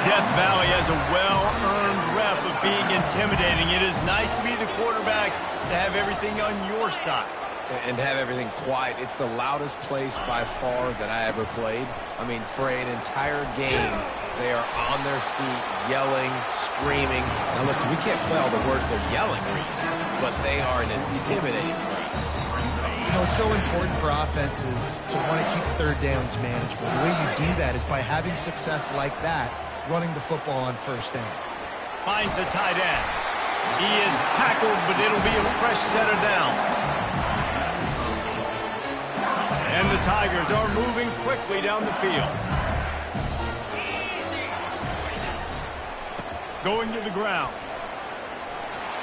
S1: Death Valley has a well-earned rep of being intimidating. It is nice to be the quarterback, to have everything on your side.
S2: And have everything quiet. It's the loudest place by far that I ever played. I mean, for an entire game, they are on their feet, yelling, screaming. Now listen, we can't play all the words they're yelling, Reese, but they are an intimidating crowd.
S3: You know, it's so important for offenses to want to keep third downs manageable. The way you do that is by having success like that, running the football on 1st down.
S1: Finds a tight end. He is tackled, but it'll be a fresh set of downs. And the Tigers are moving quickly down the field. Going to the ground.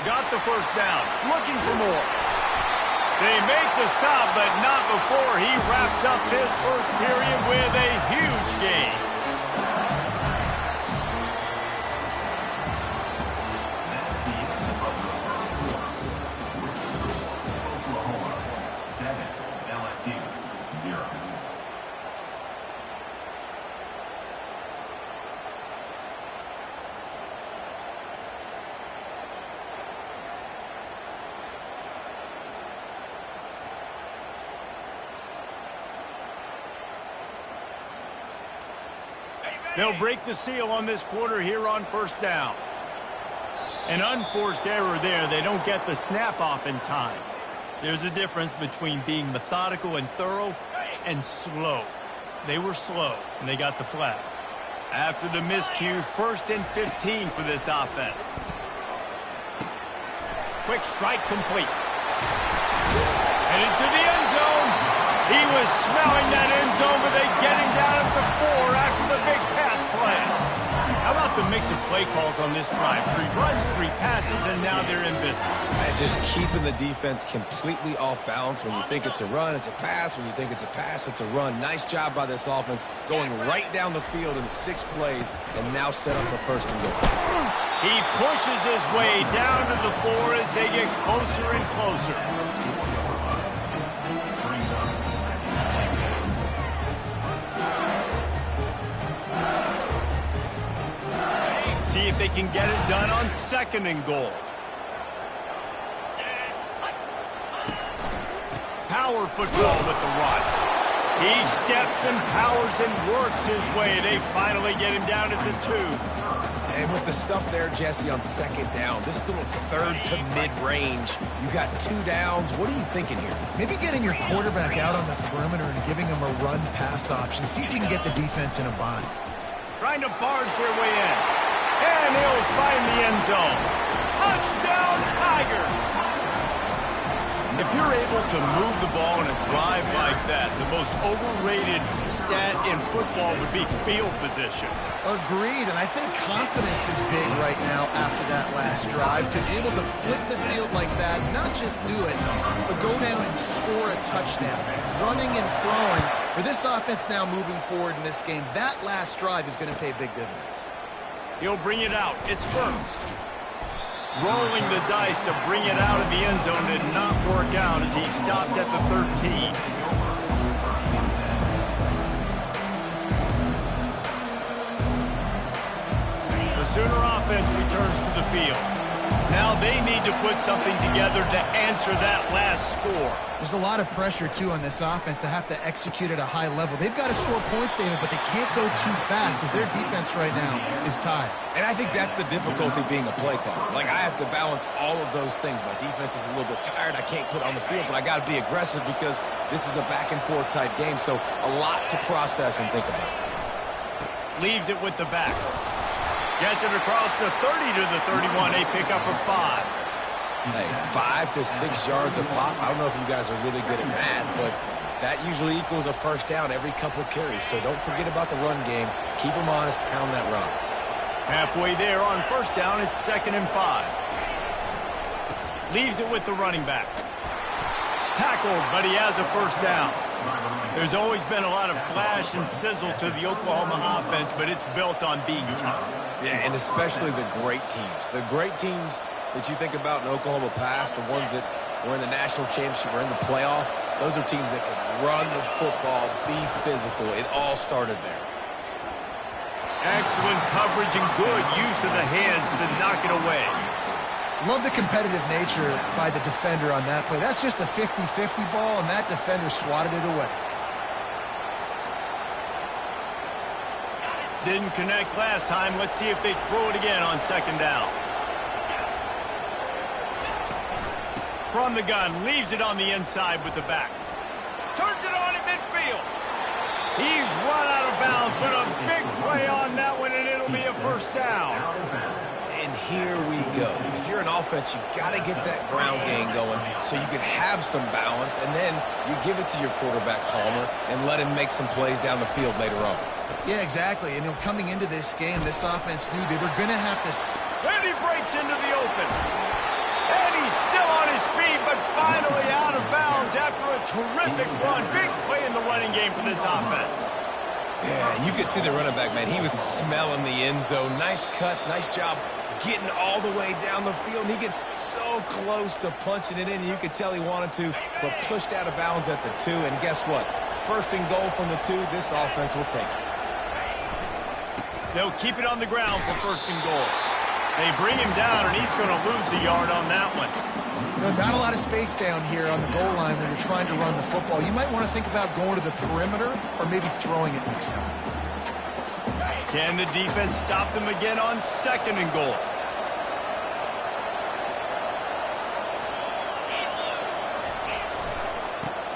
S1: Got the 1st down. Looking for more. They make the stop, but not before he wraps up this first period with a huge gain.
S4: Oklahoma, 7, LSU, 0.
S1: They'll break the seal on this quarter here on 1st down. An unforced error there. They don't get the snap off in time. There's a difference between being methodical and thorough and slow. They were slow, and they got the flag. After the miscue, 1st and 15 for this offense. Quick strike complete. Headed to the end zone. He was smelling that end zone, but they get him down at the 4 after the big pass play. How about the mix of play calls on this drive? 3 runs, 3 passes, and now they're in business.
S2: And just keeping the defense completely off balance. When you think it's a run, it's a pass. When you think it's a pass, it's a run. Nice job by this offense, going right down the field in 6 plays, and now set up for 1st and goal.
S1: He pushes his way down to the 4 as they get closer and closer. See if they can get it done on 2nd and goal. Power football with the run. He steps and powers and works his way. They finally get him down at the 2.
S2: And with the stuff there, Jesse, on 2nd down, this little 3rd to mid-range, you got 2 downs. What are you thinking here?
S3: Maybe getting your quarterback out on the perimeter and giving him a run-pass option. See if you can get the defense in a bind.
S1: Trying to barge their way in. And he'll find the end zone. Touchdown, Tiger! If you're able to move the ball in a drive like that, the most overrated stat in football would be field position.
S3: Agreed, and I think confidence is big right now after that last drive. To be able to flip the field like that, not just do it, but go down and score a touchdown. Running and throwing. For this offense now moving forward in this game, that last drive is going to pay big dividends.
S1: He'll bring it out. It's Burks. Rolling the dice to bring it out of the end zone did not work out as he stopped at the 13. The Sooner offense returns to the field. Now they need to put something together to answer that last score.
S3: There's a lot of pressure, too, on this offense to have to execute at a high level. They've got to score points, David, but they can't go too fast because their defense right now is tied.
S2: And I think that's the difficulty being a play caller. Like, I have to balance all of those things. My defense is a little bit tired. I can't put on the field, but I got to be aggressive because this is a back-and-forth type game, so a lot to process and think about.
S1: Leaves it with the back. Gets it across the 30 to the 31. They pick up a 5.
S2: Hey, 5 to 6 yards a pop. I don't know if you guys are really good at math, but that usually equals a 1st down every couple carries. So don't forget about the run game. Keep them honest. Pound that rock.
S1: Halfway there on 1st down, it's 2nd and 5. Leaves it with the running back. Tackled, but he has a 1st down. There's always been a lot of flash and sizzle to the Oklahoma offense, but it's built on being tough.
S2: Yeah, and especially the great teams. The great teams that you think about in Oklahoma past, the ones that were in the national championship or in the playoff, those are teams that can run the football, be physical. It all started there.
S1: Excellent coverage and good use of the hands to knock it away.
S3: Love the competitive nature by the defender on that play. That's just a 50-50 ball, and that defender swatted it away.
S1: Didn't connect last time. Let's see if they throw it again on 2nd down. From the gun, leaves it on the inside with the back. Turns it on in midfield. He's run out of bounds, but a big play on that one, and it'll be a 1st down.
S2: And here we go. If you're an offense, you got to get that ground game going so you can have some balance, and then you give it to your quarterback, Palmer, and let him make some plays down the field later on.
S3: Yeah, exactly. And coming into this game, this offense knew they were going to have to...
S1: And he breaks into the open. And he's still on his feet, but finally out of bounds after a terrific run. Big play in the running game for this offense.
S2: Yeah, and you could see the running back, man. He was smelling the end zone. Nice cuts, nice job getting all the way down the field. And he gets so close to punching it in. You could tell he wanted to, but pushed out of bounds at the 2. And guess what? 1st and goal from the 2. This offense will take it.
S1: They'll keep it on the ground for 1st and goal. They bring him down, and he's going to lose a yard on that one.
S3: Not a lot of space down here on the goal line when you're trying to run the football. You might want to think about going to the perimeter or maybe throwing it next time.
S1: Can the defense stop them again on 2nd and goal?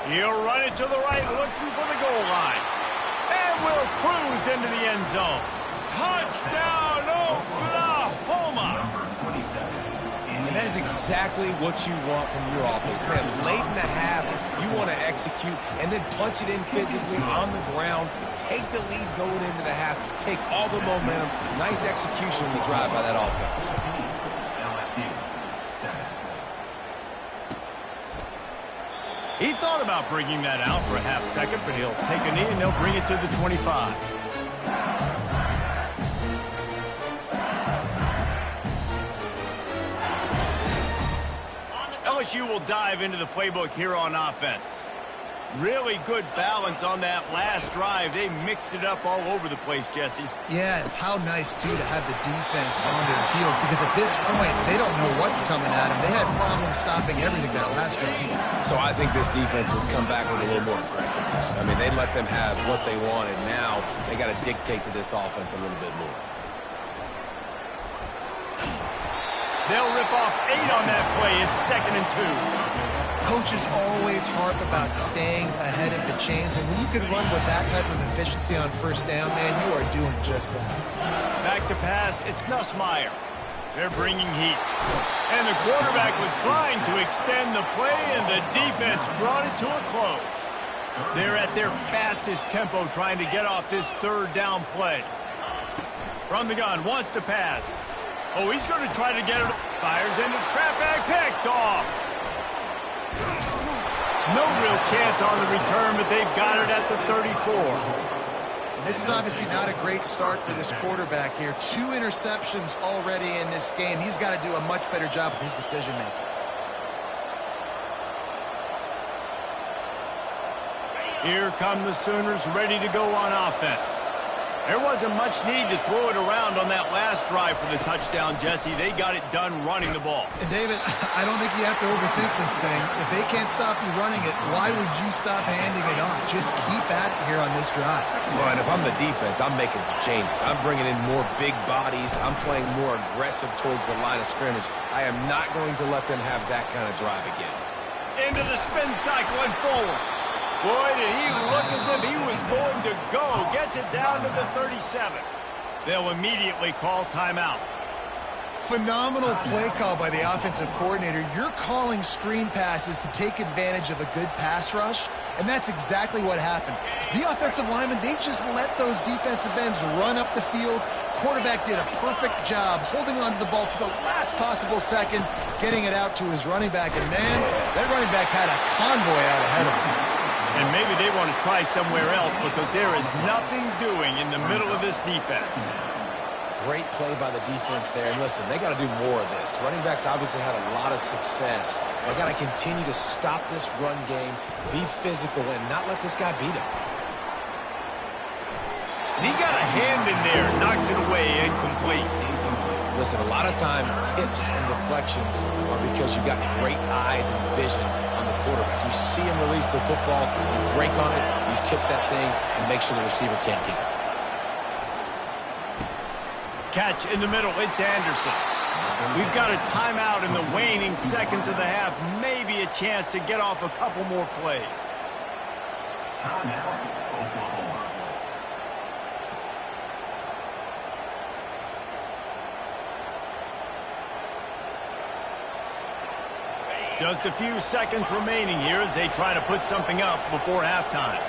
S1: He'll run it to the right, looking for the goal line. And will cruise into the end zone. Touchdown, Oklahoma!
S2: And that is exactly what you want from your offense. Man, late in the half, you want to execute and then punch it in physically on the ground, take the lead going into the half, take all the momentum. Nice execution on the drive by that offense.
S1: He thought about bringing that out for a half second, but he'll take a knee and they'll bring it to the 25. LSU will dive into the playbook here on offense. Really good balance on that last drive. They mixed it up all over the place, Jesse.
S3: Yeah, and how nice, too, to have the defense on their heels, because at this point, they don't know what's coming at them. They had problems stopping everything that last drive.
S2: So I think this defense would come back with a little more aggressiveness. I mean, they let them have what they wanted. Now they got to dictate to this offense a little bit more.
S1: They'll rip off 8 on that play. It's 2nd and 2.
S3: Coaches always harp about staying ahead of the chains, and when you can run with that type of efficiency on first down, man, you are doing just that.
S1: Back to pass, it's Ncaa. They're bringing heat. And the quarterback was trying to extend the play, and the defense brought it to a close. They're at their fastest tempo trying to get off this 3rd down play. From the gun, wants to pass. Oh, he's going to try to get it. Fires into traffic, picked off. No real chance on the return, but they've got it at the 34.
S3: And this is obviously not a great start for this quarterback here. 2 interceptions already in this game. He's got to do a much better job with his decision-making.
S1: Here come the Sooners ready to go on offense. There wasn't much need to throw it around on that last drive for the touchdown, Jesse. They got it done running the ball.
S3: And, David, I don't think you have to overthink this thing. If they can't stop you running it, why would you stop handing it off? Just keep at it here on this drive.
S2: Well, and if I'm the defense, I'm making some changes. I'm bringing in more big bodies. I'm playing more aggressive towards the line of scrimmage. I am not going to let them have that kind of drive again.
S1: Into the spin cycle and forward. Boy, did he look as if he was going to go. Gets it down to the 37. They'll immediately call timeout.
S3: Phenomenal play call by the offensive coordinator. You're calling screen passes to take advantage of a good pass rush, and that's exactly what happened. The offensive linemen, they just let those defensive ends run up the field. Quarterback did a perfect job holding on to the ball to the last possible second, getting it out to his running back. And, man, that running back had a convoy out ahead of him.
S1: And maybe they want to try somewhere else because there is nothing doing in the middle of this defense.
S2: Great play by the defense there. And listen, they got to do more of this. Running backs obviously had a lot of success. They got to continue to stop this run game, be physical, and not let this guy beat him.
S1: And he got a hand in there, knocks it away, incomplete.
S2: Listen, a lot of time, tips and deflections are because you got great eyes and vision on the quarterback. You see him release the football, you break on it, you tip that thing, and make sure the receiver can't get it.
S1: Catch in the middle, it's Anderson. We've got a timeout in the waning seconds of the half. Maybe a chance to get off a couple more plays.
S4: Timeout, Oklahoma.
S1: Just a few seconds remaining here as they try to put something up before halftime.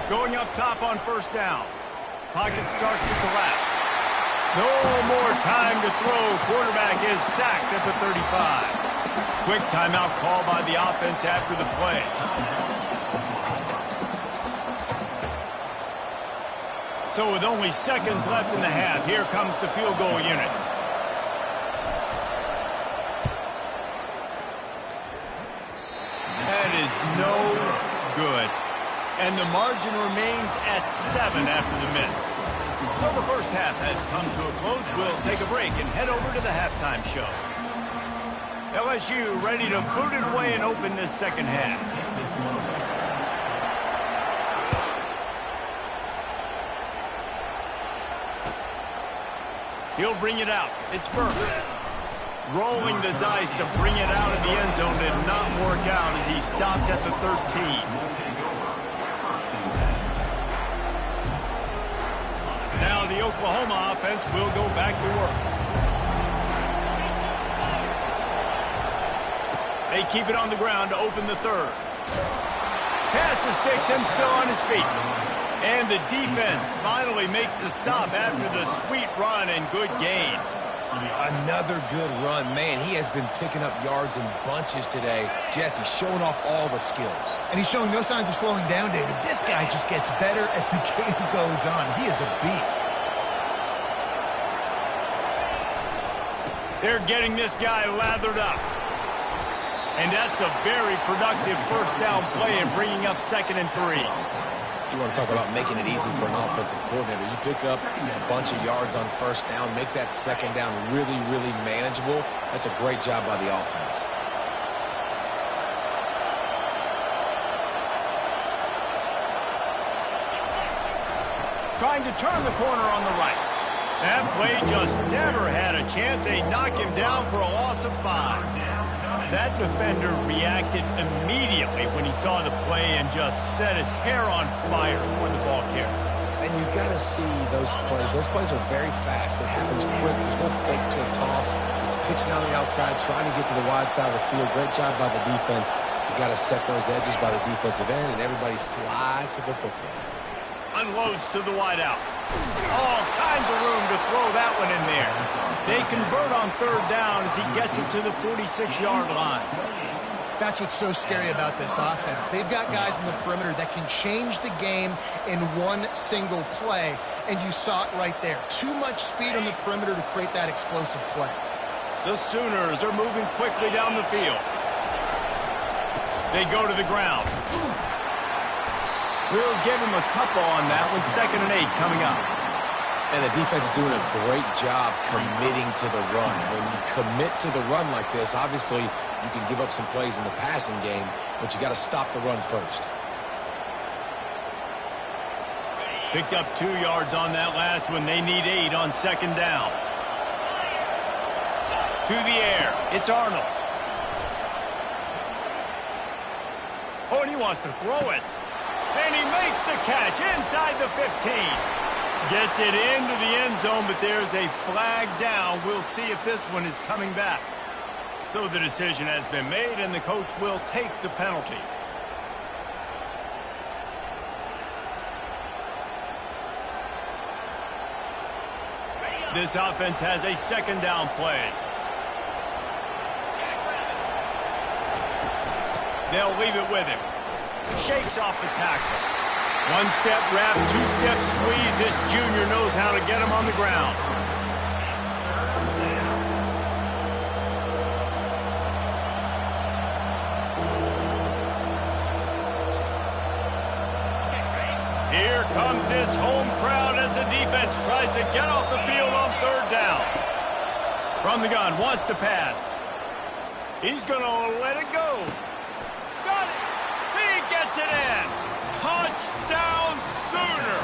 S1: Going up top on first down. Pocket starts to collapse. No more time to throw. Quarterback is sacked at the 35. Quick timeout call by the offense after the play. So with only seconds left in the half, here comes the field goal unit. That is no good. And the margin remains at 7 after the miss. So the first half has come to a close. We'll take a break and head over to the halftime show. LSU ready to boot it away and open this second half. He'll bring it out. It's Burks. Rolling the dice to bring it out of the end zone did not work out as he stopped at the 13. Now the Oklahoma offense will go back to work. They keep it on the ground to open the third. Pass the sticks and still on his feet. And the defense finally makes the stop after the sweet run and good gain.
S2: Another good run. Man, he has been picking up yards in bunches today. Jesse showing off all the skills.
S3: And he's showing no signs of slowing down, David. This guy just gets better as the game goes on. He is a beast.
S1: They're getting this guy lathered up. And that's a very productive first down play and bringing up 2nd and 3.
S2: You want to talk about making it easy for an offensive coordinator. You pick up a bunch of yards on first down, make that second down really, really manageable. That's a great job by the offense.
S1: Trying to turn the corner on the right. That play just never had a chance. They knock him down for a loss of 5. That defender reacted immediately when he saw the play and just set his hair on fire toward the ball carrier.
S2: And you got to see those plays. Those plays are very fast. It happens quick. There's no fake to a toss. It's pitching on the outside, trying to get to the wide side of the field. Great job by the defense. You got to set those edges by the defensive end, and everybody fly to the football.
S1: Unloads to the wide out. All kinds of room to throw that one in there. They convert on 3rd down as he gets it to the 46-yard line.
S3: That's what's so scary about this offense. They've got guys in the perimeter that can change the game in one single play, and you saw it right there. Too much speed on the perimeter to create that explosive play.
S1: The Sooners are moving quickly down the field. They go to the ground. We'll give him a couple on that one. 2nd and 8 coming up.
S2: And the defense doing a great job committing to the run. When you commit to the run like this, obviously you can give up some plays in the passing game, but you got to stop the run first.
S1: Picked up 2 yards on that last one. They need 8 on 2nd down. To the air. It's Arnold. Oh, and he wants to throw it. And he makes the catch inside the 15. Gets it into the end zone, but there's a flag down. We'll see if this one is coming back. So the decision has been made, and the coach will take the penalty. This offense has a 2nd down play. They'll leave it with him. Shakes off the tackle. 1-step wrap, 2-step squeeze. This junior knows how to get him on the ground. Here comes this home crowd as the defense tries to get off the field on 3rd down. From the gun, wants to pass. He's going to let it go. Got it. He gets it in. Touchdown Sooner.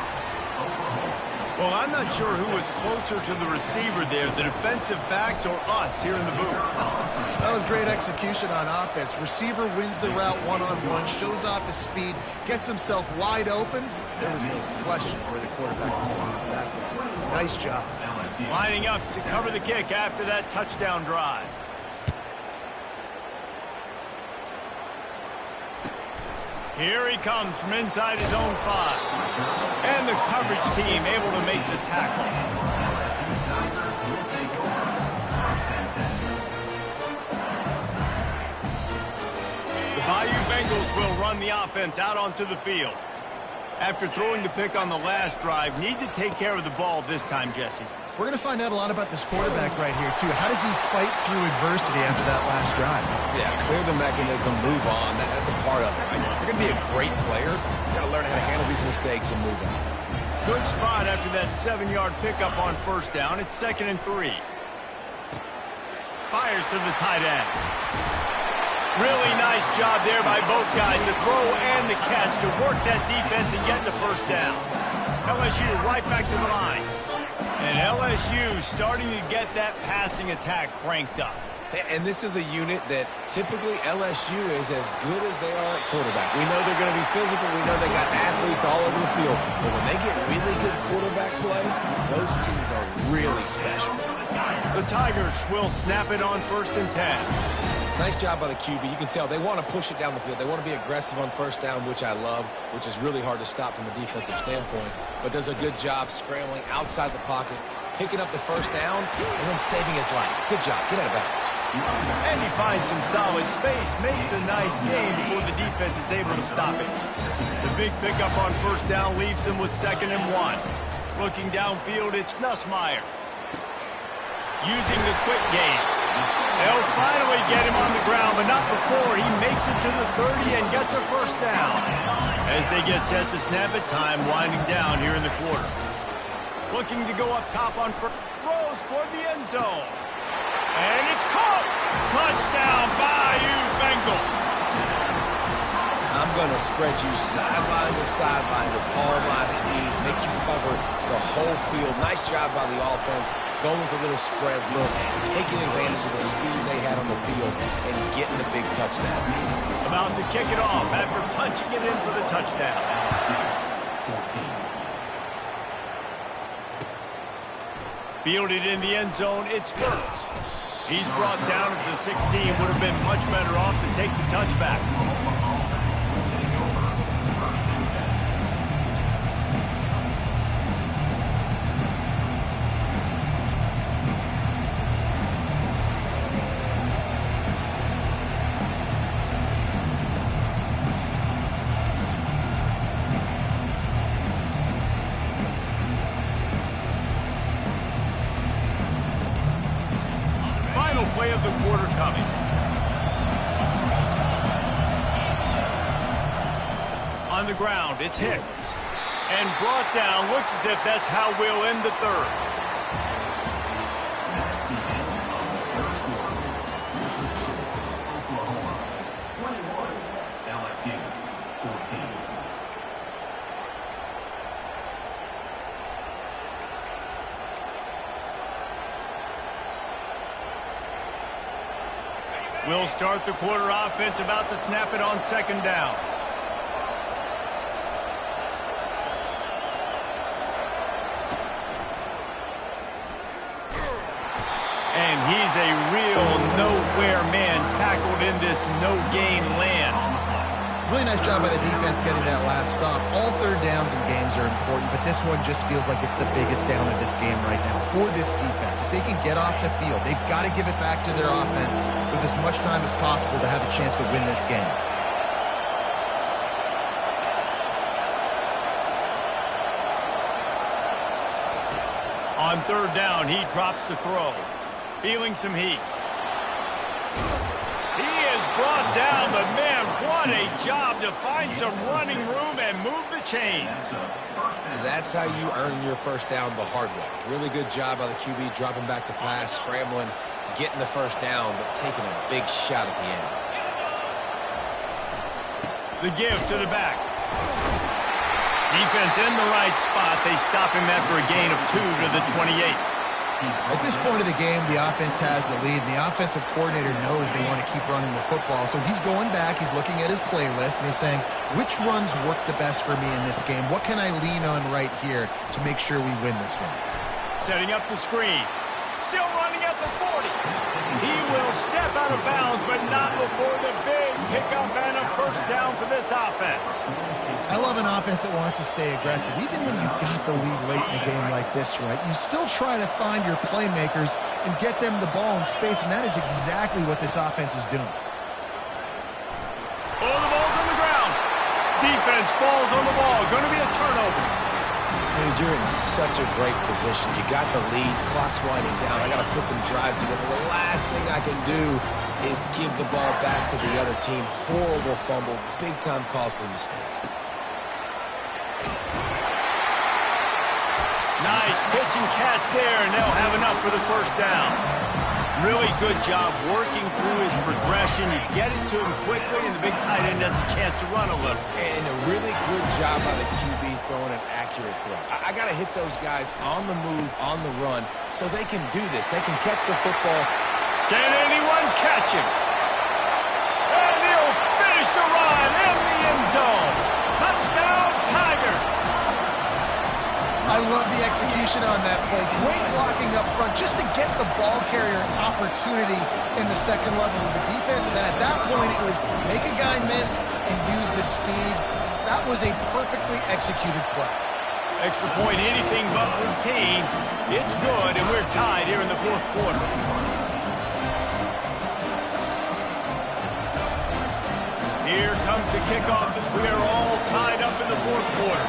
S1: Well, I'm not sure who was closer to the receiver there, the defensive backs or us here in the booth.
S3: That was great execution on offense. Receiver wins the route one-on-one, shows off his speed, gets himself wide open. There was no question where the quarterback was going with that play. Nice job.
S1: Lining up to cover the kick after that touchdown drive. Here he comes from inside his own 5. And the coverage team able to make the tackle. The Bayou Bengals will run the offense out onto the field. After throwing the pick on the last drive, need to take care of the ball this time, Jesse.
S3: We're going to find out a lot about this quarterback right here, too. How does he fight through adversity after that last drive?
S2: Yeah, clear the mechanism, move on. That's a part of it. Right? If you're going to be a great player, you got to learn how to handle these mistakes and move on.
S1: Good spot after that 7-yard pickup on 1st down. It's 2nd and 3. Fires to the tight end. Really nice job there by both guys, the throw and the catch to work that defense and get the 1st down. LSU right back to the line. And LSU starting to get that passing attack cranked up.
S2: And this is a unit that typically LSU is as good as they are at quarterback. We know they're going to be physical. We know they got athletes all over the field. But when they get really good quarterback play, those teams are really special.
S1: The Tigers will snap it on 1st and 10.
S2: Nice job by the QB. You can tell they want to push it down the field. They want to be aggressive on 1st down, which I love, which is really hard to stop from a defensive standpoint. But does a good job scrambling outside the pocket, picking up the 1st down, and then saving his life. Good job. Get out of bounds.
S1: And he finds some solid space, makes a nice game before the defense is able to stop it. The big pickup on 1st down leaves them with 2nd and 1. Looking downfield, it's Nussmeier. Using the quick game. They'll finally get him on the ground, but not before he makes it to the 30 and gets a 1st down. As they get set to snap it, time winding down here in the quarter. Looking to go up top on throws toward the end zone. And it's caught! Touchdown, Bayou Bengals!
S2: I'm going to spread you sideline to sideline with all my speed, make you cover the whole field. Nice job by the offense, going with a little spread look, taking advantage of the speed they had on the field, and getting the big touchdown.
S1: About to kick it off after punching it in for the touchdown. 14. Fielded in the end zone, it's Burks. He's brought down at the 16, would have been much better off to take the touchback. Play of the quarter coming. On the ground, it's Hicks. And brought down, looks as if that's how we'll end the 3rd.
S4: LSU 14.
S1: We'll start the quarter offense, about to snap it on 2nd down. And he's a real nowhere man, tackled in this no-gain land.
S3: Really nice job by the defense getting that last stop. All 3rd downs in games are important, but this one just feels like it's the biggest down of this game right now for this defense. If they can get off the field, they've got to give it back to their offense with as much time as possible to have a chance to win this game.
S1: On 3rd down, he drops to throw. Feeling some heat. He is brought down, but man, what a job to find some running room and move the chains.
S2: That's how you earn your 1st down the hard way. Really good job by the QB, dropping back to pass, scrambling, getting the 1st down, but taking a big shot at the end.
S1: The give to the back. Defense in the right spot. They stop him after a gain of 2 to the 28.
S3: At this point of the game, the offense has the lead, and the offensive coordinator knows they want to keep running the football. So he's going back, he's looking at his playlist, and he's saying, which runs work the best for me in this game? What can I lean on right here to make sure we win this one?
S1: Setting up the screen. Still running at the 40. He will step out of bounds, but not before the big pickup and a 1st down for this offense.
S3: I love an offense that wants to stay aggressive. Even when you've got the lead late in a game like this, right, you still try to find your playmakers and get them the ball in space, and that is exactly what this offense is doing.
S1: Oh, the ball's on the ground. Defense falls on the ball. Going to be a turnover.
S2: Dude, you're in such a great position. You got the lead. Clock's winding down. I got to put some drives together. The last thing I can do is give the ball back to the other team. Horrible fumble. Big-time costly mistake.
S1: Nice pitch and catch there, and they'll have enough for the 1st down. Really good job working through his progression. You get it to him quickly, and the big tight end has a chance to run a little.
S2: And a really good job by the QB throwing an accurate throw. I got to hit those guys on the move, on the run, so they can do this. They can catch the football.
S1: Can anyone catch him? And he'll finish the run in the end zone. Touchdown, Tiger.
S3: I love the execution on that play. Great blocking up front just to get the ball carrier an opportunity in the second level of the defense. And then at that point, it was make a guy miss and use the speed. That was a perfectly executed play.
S1: Extra point, anything but routine. It's good, and we're tied here in the fourth quarter. Here comes the kickoff as we are all tied up in the fourth quarter.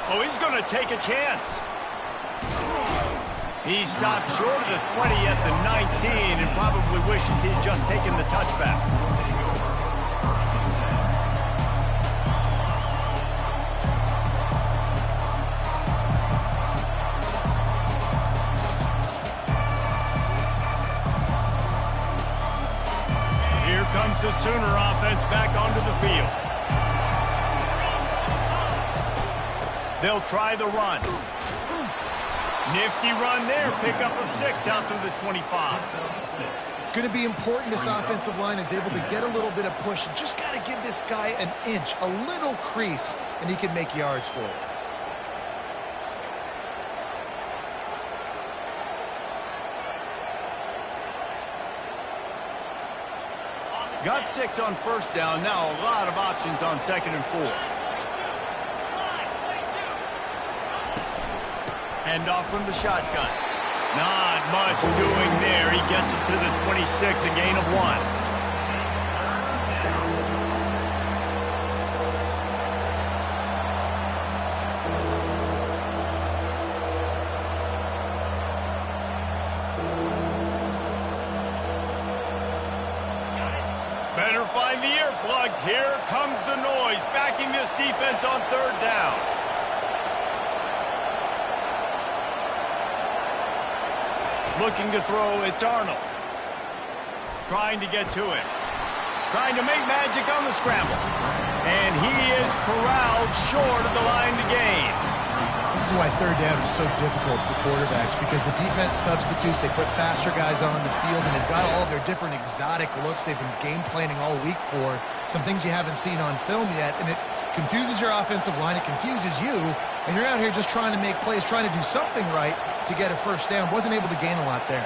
S1: Oh, he's going to take a chance. He stopped short of the 20 at the 19 and probably wishes he'd just taken the touchback. Here comes the Sooner offense back onto the field. They'll try the run. Nifty run there. Pickup of 6 out through the 25.
S3: It's going to be important this offensive line is able to get a little bit of push. You just got to give this guy an inch, a little crease, and he can make yards for it.
S1: Got 6 on first down. Now a lot of options on 2nd and 4. Handoff from the shotgun. Not much doing there. He gets it to the 26, a gain of 1. Better find the earplugs. Here comes the noise, backing this defense on 3rd down. Looking to throw, it's Arnold. Trying to get to him. Trying to make magic on the scramble. And he is corralled short of the line to gain.
S3: This is why 3rd down is so difficult for quarterbacks, because the defense substitutes. They put faster guys on the field, and they've got all of their different exotic looks they've been game planning all week for. Some things you haven't seen on film yet, and it confuses your offensive line. It confuses you, and you're out here just trying to make plays, trying to do something right to get a first down. Wasn't able to gain a lot there.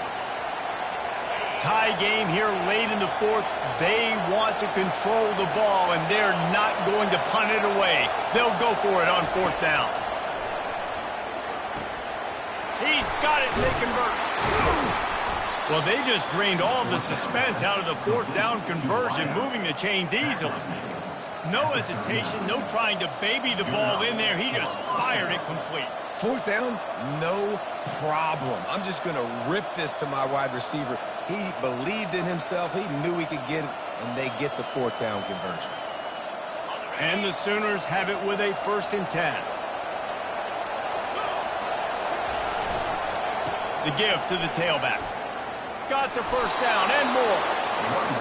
S1: Tie game here late in the 4th. They want to control the ball, and they're not going to punt it away. They'll go for it on 4th down. He's got it, and they convert. Well, they just drained all of the suspense out of the 4th down conversion, moving the chains easily. No hesitation, no trying to baby the ball in there. He just fired it complete.
S2: 4th down, no problem. I'm just going to rip this to my wide receiver. He believed in himself. He knew he could get it, and they get the 4th down conversion.
S1: And the Sooners have it with a 1st and 10. The give to the tailback. Got the 1st down and more.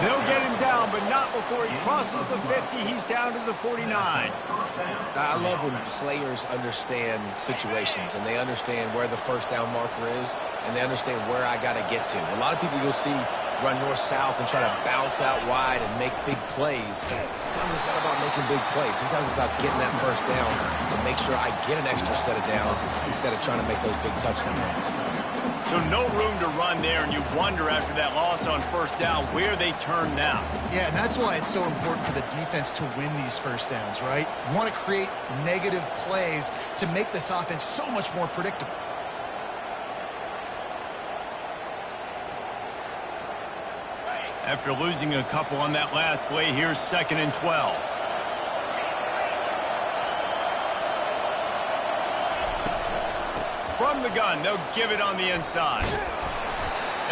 S1: They'll get him down, but not before he crosses the 50. He's down to the 49.
S2: I love when players understand situations, and they understand where the 1st down marker is, and they understand where I got to get to. A lot of people you'll see run north-south and try to bounce out wide and make big plays. Sometimes it's not about making big plays. Sometimes it's about getting that 1st down to make sure I get an extra set of downs instead of trying to make those big touchdown runs.
S1: So no room to run there, and you wonder after that loss on 1st down where they turn now.
S3: Yeah, and that's why it's so important for the defense to win these 1st downs, right? You want to create negative plays to make this offense so much more predictable.
S1: After losing a couple on that last play, here's 2nd and 12. From the gun, they'll give it on the inside.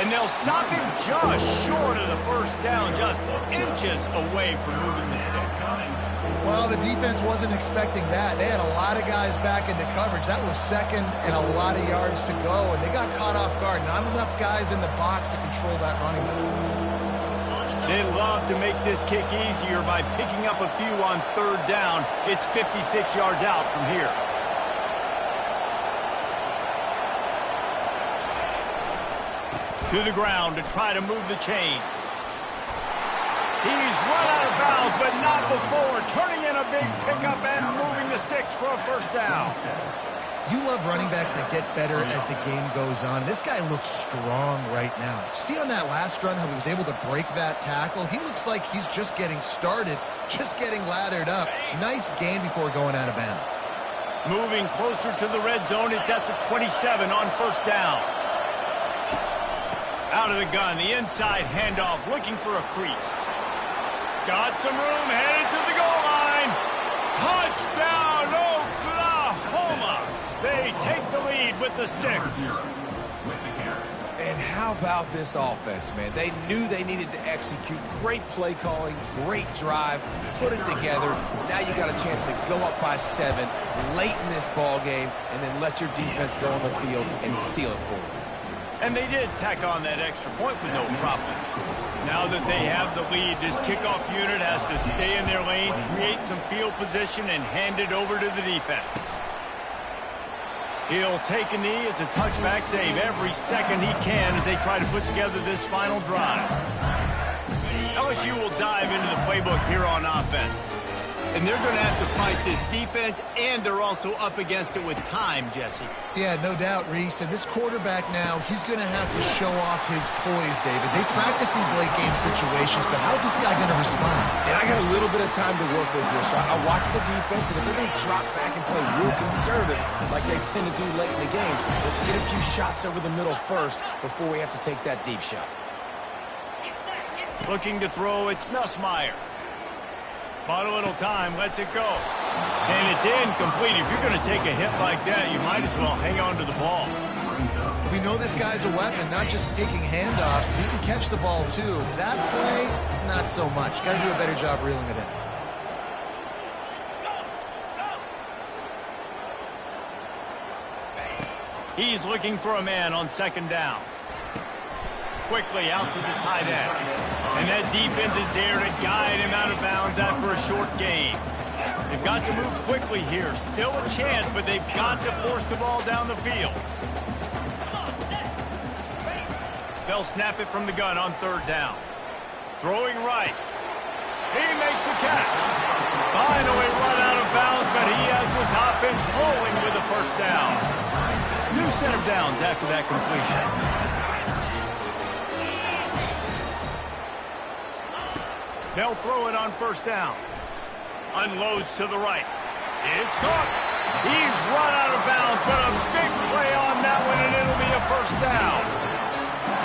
S1: And they'll stop him just short of the 1st first down, just inches away from moving the sticks.
S3: Well, the defense wasn't expecting that. They had a lot of guys back into coverage. That was second and a lot of yards to go, and they got caught off guard. Not enough guys in the box to control that running back.
S1: They love to make this kick easier by picking up a few on third down. It's 56 yards out from here. To the ground to try to move the chains. He's run out of bounds, but not before turning in a big pickup and moving the sticks for a first down.
S3: You love running backs that get better as the game goes on. This guy looks strong right now. See on that last run how he was able to break that tackle? He looks like he's just getting started, just getting lathered up. Nice gain before going out of bounds.
S1: Moving closer to the red zone, it's at the 27 on first down. Out of the gun, the inside handoff, looking for a crease. Got some room, headed to the goal line. Touchdown, Oklahoma! They take the lead with the 6.
S2: And how about this offense, man? They knew they needed to execute. Great play calling, great drive, put it together. Now you got a chance to go up by 7 late in this ball game and then let your defense go on the field and seal it for you.
S1: And they did tack on that extra point with no problem. Now that they have the lead, this kickoff unit has to stay in their lane, create some field position, and hand it over to the defense. He'll take a knee. It's a touchback save every second he can as they try to put together this final drive. LSU will dive into the playbook here on offense. And they're going to have to fight this defense, and they're also up against it with time, Jesse.
S3: Yeah, no doubt, Reese. And this quarterback now, he's going to have to show off his poise, David. They practice these late-game situations, but how's this guy going to respond?
S2: And I got a little bit of time to work with here, so I watch the defense, and if they're going to drop back and play real conservative like they tend to do late in the game, let's get a few shots over the middle first before we have to take that deep shot.
S1: Looking to throw, it's Nussmeier. Bought a little time, lets it go. And it's incomplete. If you're going to take a hit like that, you might as well hang on to the ball.
S3: We know this guy's a weapon, not just taking handoffs, but he can catch the ball too. That play, not so much. Got to do a better job reeling it in.
S1: He's looking for a man on second down. Quickly out to the tight end. And that defense is there to guide him out of bounds after a short gain. They've got to move quickly here. Still a chance, but they've got to force the ball down the field. They'll snap it from the gun on third down. Throwing right. He makes the catch. Finally run out of bounds, but he has this offense rolling with a first down. New set of downs after that completion. They'll throw it on first down. Unloads to the right. It's caught. He's run out of bounds, but a big play on that one, and it'll be a first down.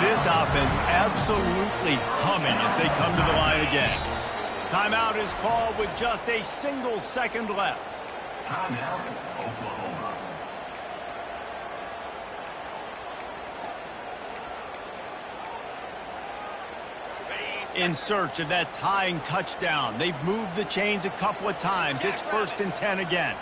S1: This offense absolutely humming as they come to the line again. Timeout is called with just a single second left.
S4: Timeout, Oklahoma.
S1: In search of that tying touchdown. They've moved the chains a couple of times. It's 1st and 10 again.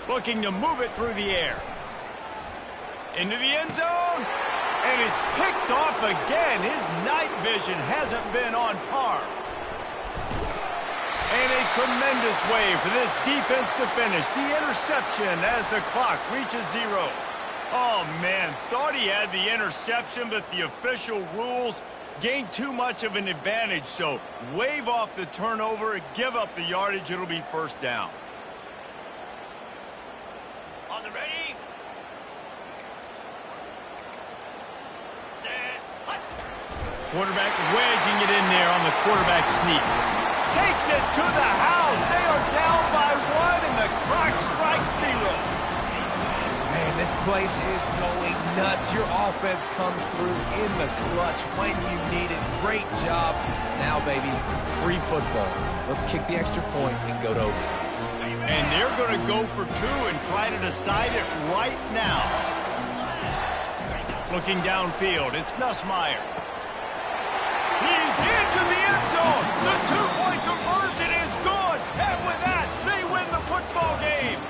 S1: Looking to move it through the air. Into the end zone. And it's picked off again. His night vision hasn't been on par. And a tremendous way for this defense to finish. The interception as the clock reaches 0. Oh, man, thought he had the interception, but the official rules gained too much of an advantage. So wave off the turnover, give up the yardage. It'll be first down. On the ready. Set. Quarterback wedging it in there on the quarterback sneak. Takes it to the house. They are down by 1, and the clock strikes 0.
S2: Man, This place is going nuts. Your offense comes through in the clutch when you need it. Great job. Now, baby, free football. Let's kick the extra point and go to overtime.
S1: And they're going to go for two and try to decide it right now. Looking downfield, it's Nussmeier. He's into the end zone. The two-point conversion is good. And with that, they win the football game.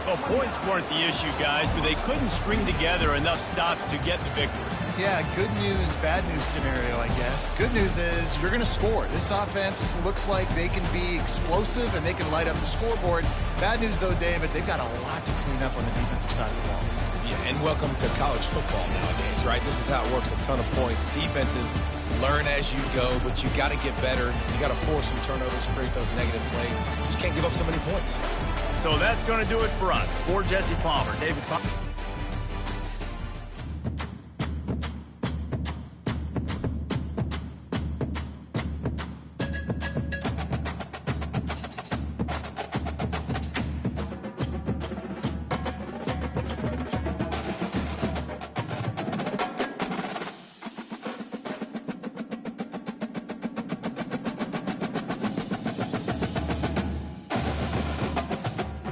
S1: Well, points weren't the issue, guys, but they couldn't string together enough stops to get the victory.
S3: Yeah, good news, bad news scenario, I guess. Good news is you're going to score. This offense looks like they can be explosive and they can light up the scoreboard. Bad news, though, David, they've got a lot to clean up on the defensive side of the ball.
S2: Yeah, and welcome to college football nowadays, right? This is how it works, a ton of points. Defenses learn as you go, but you got to get better. You got to force some turnovers, create those negative plays. You just can't give up so many points.
S1: So that's going to do it for us. For Jesse Palmer, David Palmer.